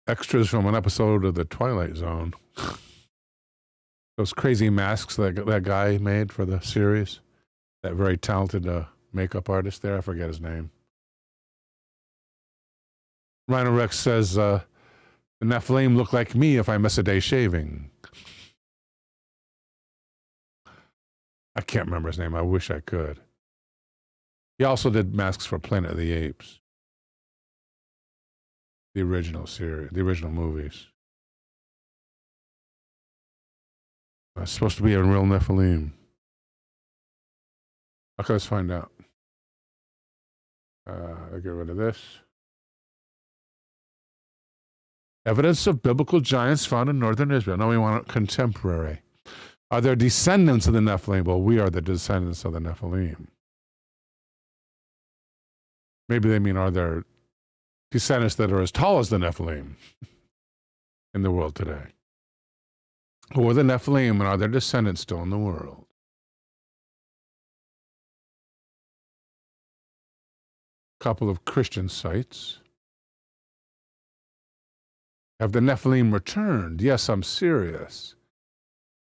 extras from an episode of The Twilight Zone. Those crazy masks that guy made for the series. That very talented makeup artist there. I forget his name. Rhino Rex says, the Nephilim look like me if I miss a day shaving. I can't remember his name. I wish I could. He also did masks for Planet of the Apes. The original series, the original movies. That's supposed to be a real Nephilim. Okay, let's find out. I'll get rid of this. Evidence of biblical giants found in northern Israel. Now we want contemporary. Are there descendants of the Nephilim? Well, we are the descendants of the Nephilim. Maybe they mean, are there descendants that are as tall as the Nephilim in the world today? Who are the Nephilim, and are their descendants still in the world? couple of Christian sites. Have the Nephilim returned? Yes, I'm serious.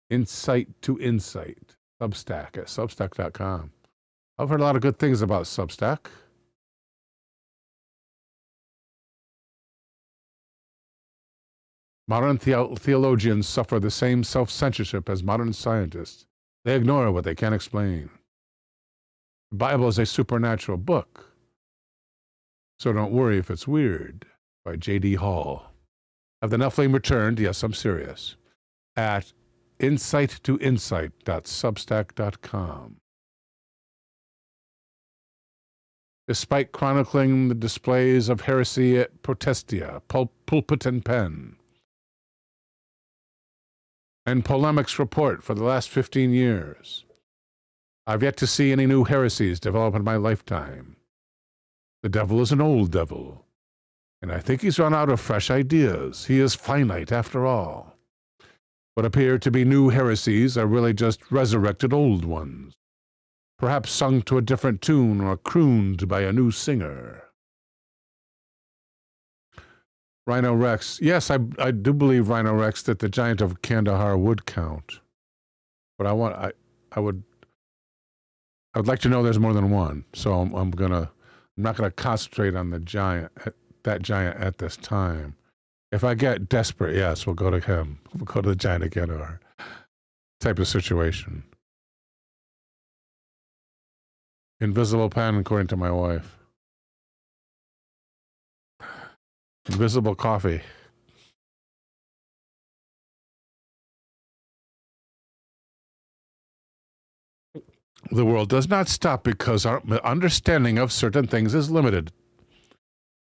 Insight to Insight. Substack at substack.com. I've heard a lot of good things about Substack. Modern theologians suffer the same self-censorship as modern scientists. They ignore what they can't explain. The Bible is a supernatural book, so don't worry if it's weird. By J.D. Hall. Have the Nephilim returned? Yes, I'm serious. At insighttoinsight.substack.com. Despite chronicling the displays of heresy at Protestia, Pulpit and Pen, and polemics report for the last 15 years, I've yet to see any new heresies develop in my lifetime. The devil is an old devil, and I think he's run out of fresh ideas. He is finite after all. What appear to be new heresies are really just resurrected old ones, perhaps sung to a different tune or crooned by a new singer. Rhino Rex. Yes, I do believe, Rhino Rex, that the giant of Kandahar would count. But I would like to know there's more than one. So I'm not gonna concentrate on that giant at this time. If I get desperate, yes, we'll go to him. We'll go to the giant of Kandahar type of situation. Invisible pen, according to my wife. Invisible coffee. The world does not stop because our understanding of certain things is limited.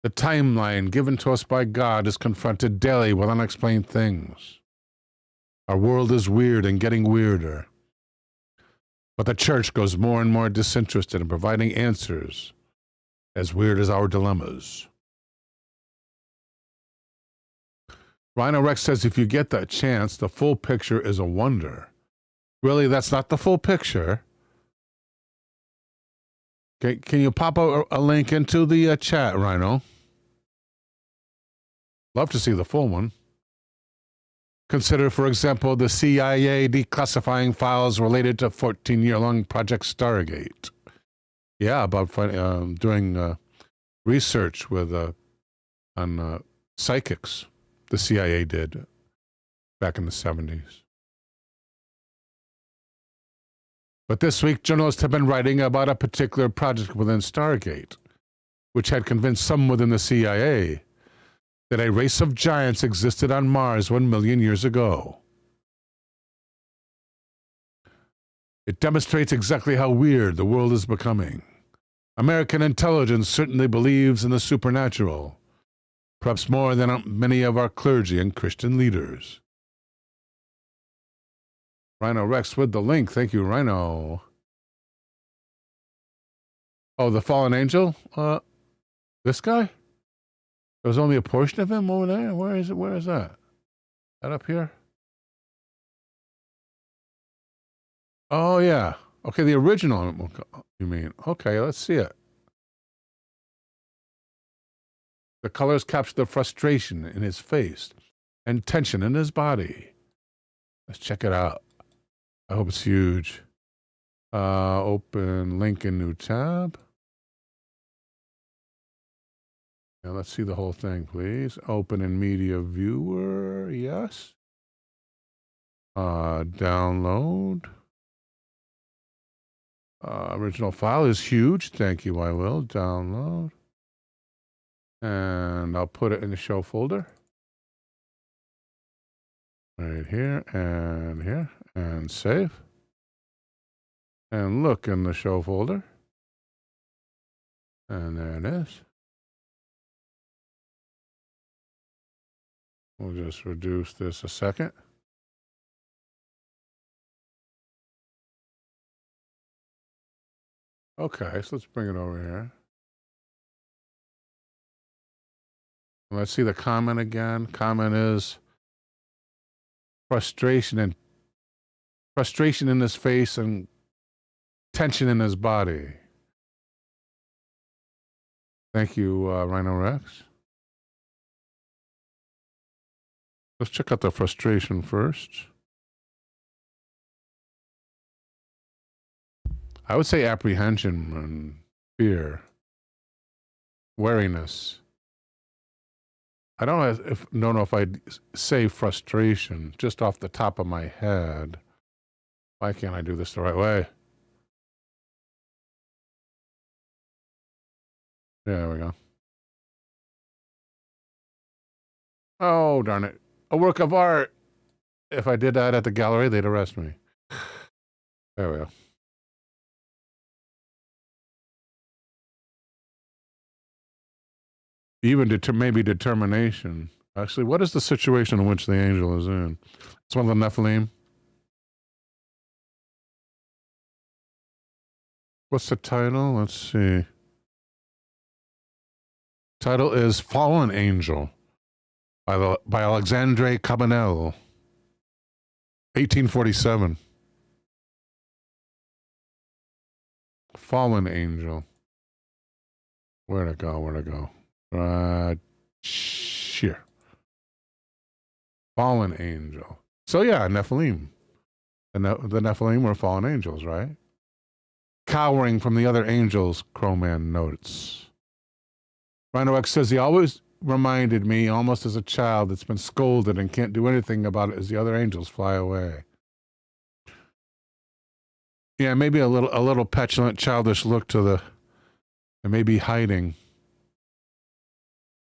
The timeline given to us by God is confronted daily with unexplained things. Our world is weird and getting weirder. But the church grows more and more disinterested in providing answers as weird as our dilemmas. Rhino Rex says if you get that chance, the full picture is a wonder. Really, that's not the full picture. Okay, can you pop a link into the chat, Rhino? Love to see the full one. Consider, for example, the CIA declassifying files related to 14-year-long Project Stargate. Yeah, about doing research with on psychics. The CIA did back in the 70s. But this week, journalists have been writing about a particular project within Stargate, which had convinced some within the CIA that a race of giants existed on Mars 1 million years ago. It demonstrates exactly how weird the world is becoming. American intelligence certainly believes in the supernatural, perhaps more than many of our clergy and Christian leaders. Rhino Rex with the link. Thank you, Rhino. Oh, the fallen angel? This guy? There's only a portion of him over there? Where is it? Where is that? That up here? Oh, yeah. Okay, the original, you mean. Okay, let's see it. The colors capture the frustration in his face and tension in his body. Let's check it out. I hope it's huge. Open link in new tab. Now let's see the whole thing, please. Open in media viewer, yes. Download. Original file is huge. Thank you, I will. Download. And I'll put it in the show folder. Right here and here. And save. And look in the show folder. And there it is. We'll just reduce this a second. Okay, so let's bring it over here. Let's see the comment again. Comment is frustration in his face and tension in his body. Thank you, Rhino Rex. Let's check out the frustration first. I would say apprehension and fear, wariness. I don't know if I'd say frustration just off the top of my head. Why can't I do this the right way? There we go. Oh, darn it. A work of art. If I did that at the gallery, they'd arrest me. There we go. Even maybe determination. Actually, what is the situation in which the angel is in? It's one of the Nephilim. What's the title? Let's see. Title is Fallen Angel by Alexandre Cabanel, 1847. Fallen Angel. Where'd it go? Where'd it go? Here. Fallen Angel. So yeah, Nephilim. The Nephilim were fallen angels, right? Cowering from the other angels, Crowman notes. Rhino X says he always reminded me, almost as a child that's been scolded and can't do anything about it, as the other angels fly away. Yeah, maybe a little petulant, childish look to the, and maybe hiding.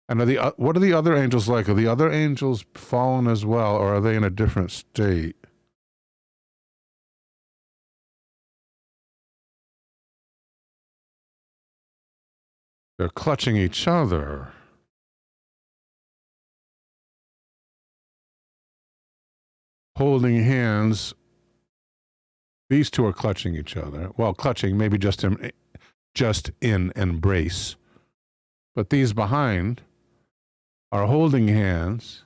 And what are the other angels like? Are the other angels fallen as well, or are they in a different state? They're clutching each other. Holding hands. These two are clutching each other. Well, clutching, maybe just in embrace. But these behind are holding hands,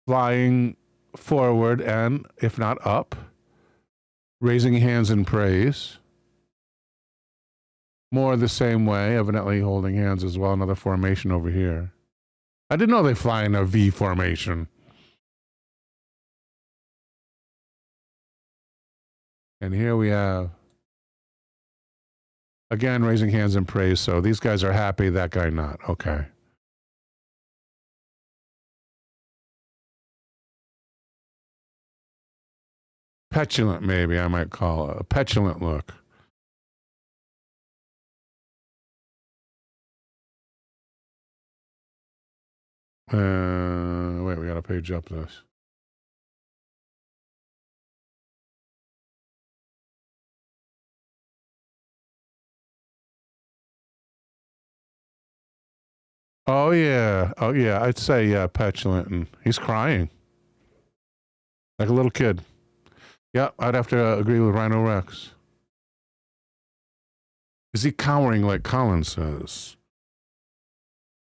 flying forward and, if not up, raising hands in praise. More the same way, evidently holding hands as well. Another formation over here. I didn't know they fly in a V formation. And here we have, again, raising hands in praise. So these guys are happy, that guy not. Okay. Petulant, maybe I might call it. A petulant look. Wait, we got to page up this. Oh yeah, I'd say petulant, and he's crying like a little kid. Yeah, I'd have to agree with Rhino Rex. Is he cowering like Colin says?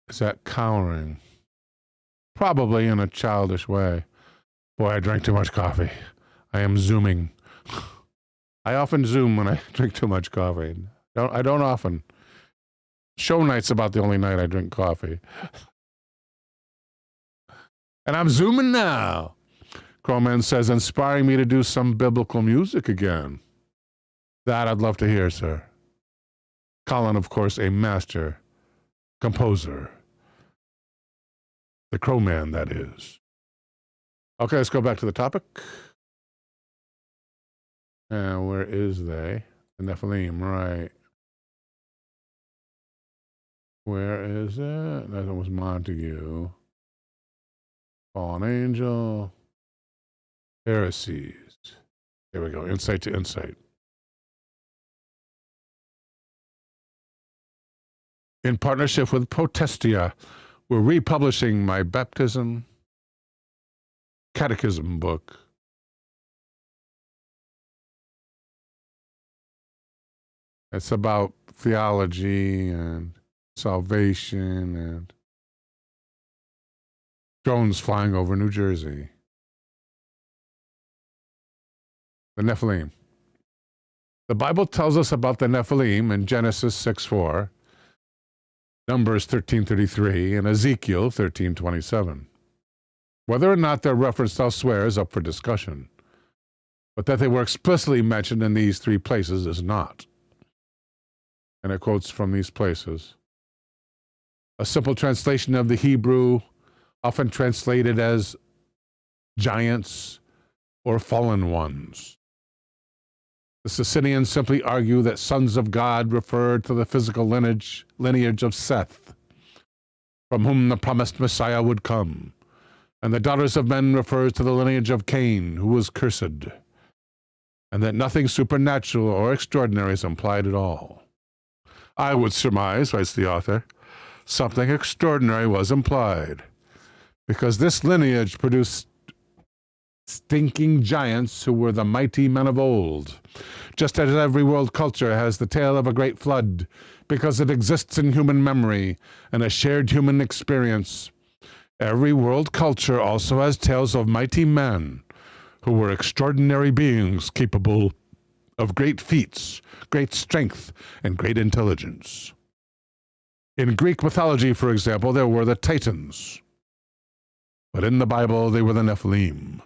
Is that cowering? Probably in a childish way. Boy, I drank too much coffee. I am zooming. I often zoom when I drink too much coffee. I don't often. Show night's about the only night I drink coffee. And I'm zooming now. Crowman says, inspiring me to do some biblical music again. That I'd love to hear, sir. Colin, of course, a master composer. The Crowman, that is. Okay, let's go back to the topic. Where is they? The Nephilim, right. Where is it? That was Montague. Fallen Angel. Heresies. There we go. Insight to insight. In partnership with Protestia, we're republishing my baptism catechism book. It's about theology and salvation and drones flying over New Jersey. The Nephilim. The Bible tells us about the Nephilim in Genesis 6:4. Numbers 13:33, and Ezekiel 13:27. Whether or not they're referenced elsewhere is up for discussion, but that they were explicitly mentioned in these three places is not. And it quotes from these places. A simple translation of the Hebrew, often translated as giants or fallen ones. The Socinians simply argue that sons of God refer to the physical lineage of Seth, from whom the promised Messiah would come, and the daughters of men refers to the lineage of Cain, who was cursed, and that nothing supernatural or extraordinary is implied at all. I would surmise, writes the author, something extraordinary was implied, because this lineage produced stinking giants who were the mighty men of old, just as every world culture has the tale of a great flood, because it exists in human memory and a shared human experience. Every world culture also has tales of mighty men who were extraordinary beings capable of great feats, great strength, and great intelligence. In Greek mythology, for example, there were the Titans, but in the Bible they were the Nephilim.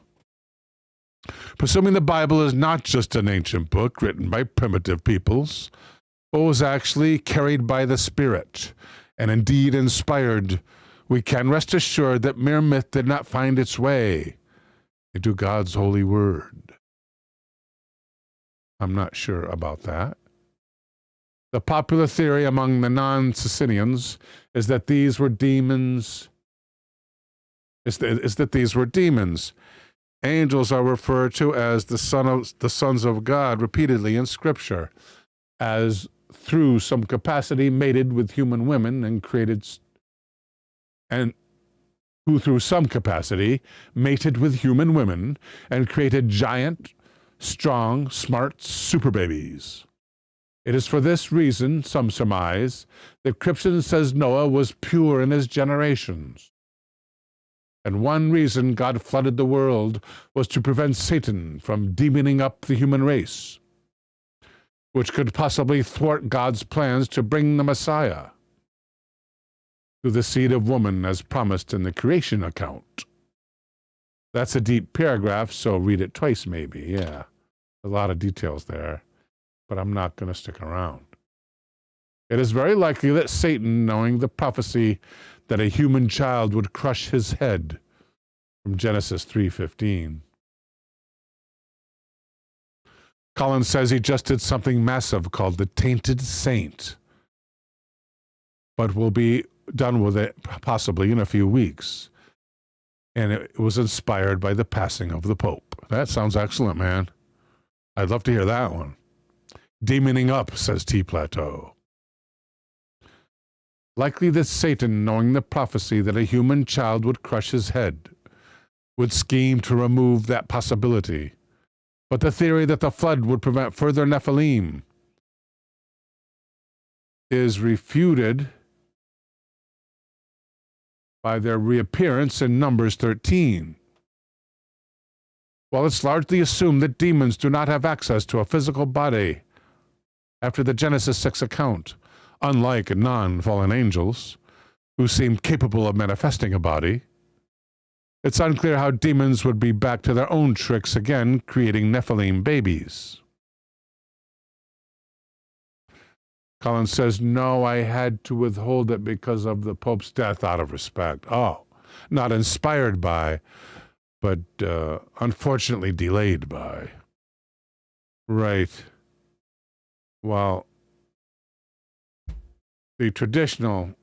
Presuming the Bible is not just an ancient book written by primitive peoples, but was actually carried by the Spirit, and indeed inspired, we can rest assured that mere myth did not find its way into God's holy word. I'm not sure about that. The popular theory among the non-Socinians is that these were demons. Is that these were demons. Angels are referred to as the sons of God repeatedly in Scripture, as through some capacity mated with human women and created, and who through some capacity mated with human women and created giant, strong, smart super babies. It is for this reason, some surmise, that Christian says Noah was pure in his generations. And one reason God flooded the world was to prevent Satan from demoning up the human race, which could possibly thwart God's plans to bring the Messiah through the seed of woman as promised in the creation account. That's a deep paragraph, so read it twice maybe, yeah. A lot of details there, but I'm not going to stick around. It is very likely that Satan, knowing the prophecy that a human child would crush his head from Genesis 3:15. Collins says he just did something massive called the Tainted Saint, but will be done with it possibly in a few weeks. And it was inspired by the passing of the Pope. That sounds excellent, man. I'd love to hear that one. Demoning up, says T. Plateau. Likely that Satan, knowing the prophecy that a human child would crush his head, would scheme to remove that possibility. But the theory that the flood would prevent further Nephilim is refuted by their reappearance in Numbers 13. While it's largely assumed that demons do not have access to a physical body after the Genesis 6 account, unlike non-fallen angels, who seem capable of manifesting a body, it's unclear how demons would be back to their own tricks again, creating Nephilim babies. Collins says, no, I had to withhold it because of the Pope's death out of respect. Oh, not inspired by, but unfortunately delayed by. Right. Well, the traditional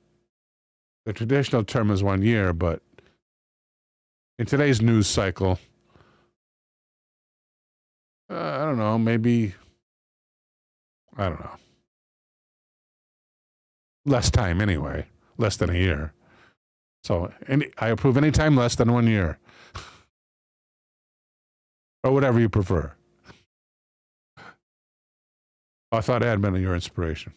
term is 1 year, but in today's news cycle, I don't know, maybe, I don't know. Less time anyway, less than a year. So I approve any time less than 1 year. Or whatever you prefer. I thought it had been your inspiration.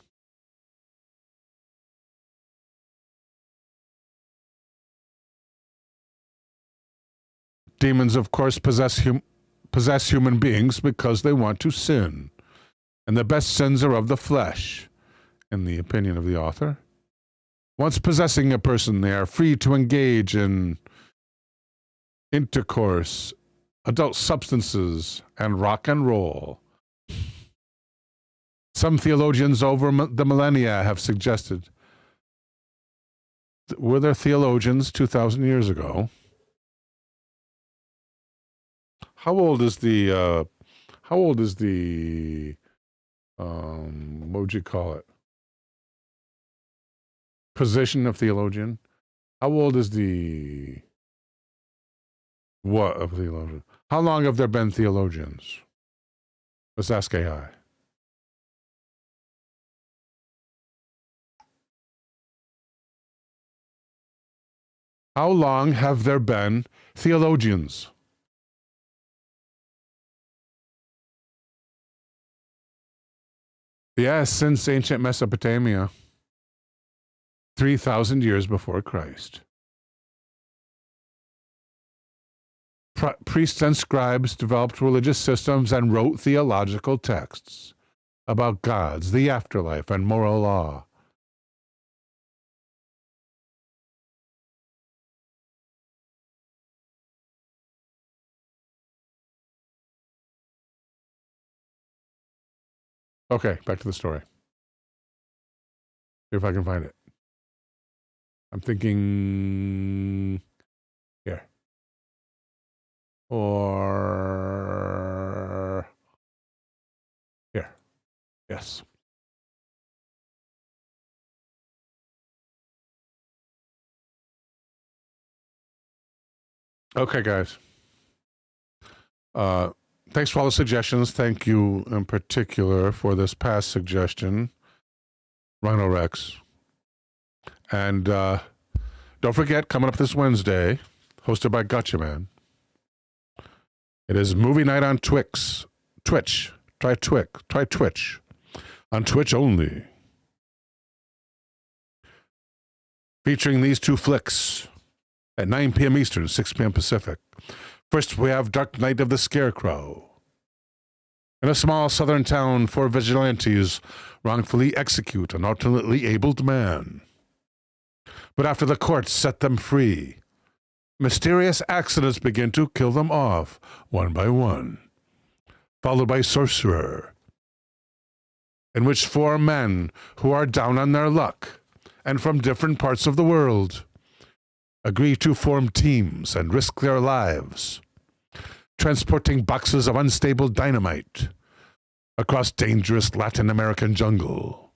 Demons, of course, possess human beings because they want to sin. And the best sins are of the flesh, in the opinion of the author. Once possessing a person, they are free to engage in intercourse, adult substances, and rock and roll. Some theologians over the millennia have suggested, were there theologians 2,000 years ago? How old is the, what would you call it? Position of theologian? How old is the, what of theologian? How long have there been theologians? Let's ask AI. How long have there been theologians? Yes, since ancient Mesopotamia, 3,000 years before Christ. Priests and scribes developed religious systems and wrote theological texts about gods, the afterlife, and moral law. Okay, back to the story. See if I can find it. I'm thinking here. Or here. Yes. Okay, guys. Thanks for all the suggestions. Thank you in particular for this past suggestion, Rhino Rex. And don't forget, coming up this Wednesday, hosted by Gotcha Man, it is movie night on Twitch. Try Twitch. On Twitch only. Featuring these two flicks at 9 p.m. Eastern, 6 p.m. Pacific. First, we have Dark Night of the Scarecrow. In a small southern town, 4 vigilantes wrongfully execute an alternately abled man. But after the courts set them free, mysterious accidents begin to kill them off, one by one, followed by Sorcerer, in which 4 men who are down on their luck and from different parts of the world agree to form teams and risk their lives, transporting boxes of unstable dynamite across dangerous Latin American jungle.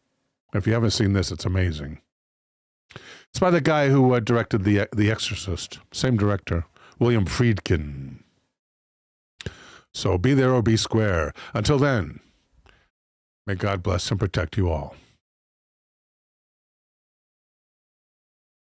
If you haven't seen this, it's amazing. It's by the guy who directed The Exorcist. Same director, William Friedkin. So be there or be square. Until then, may God bless and protect you all.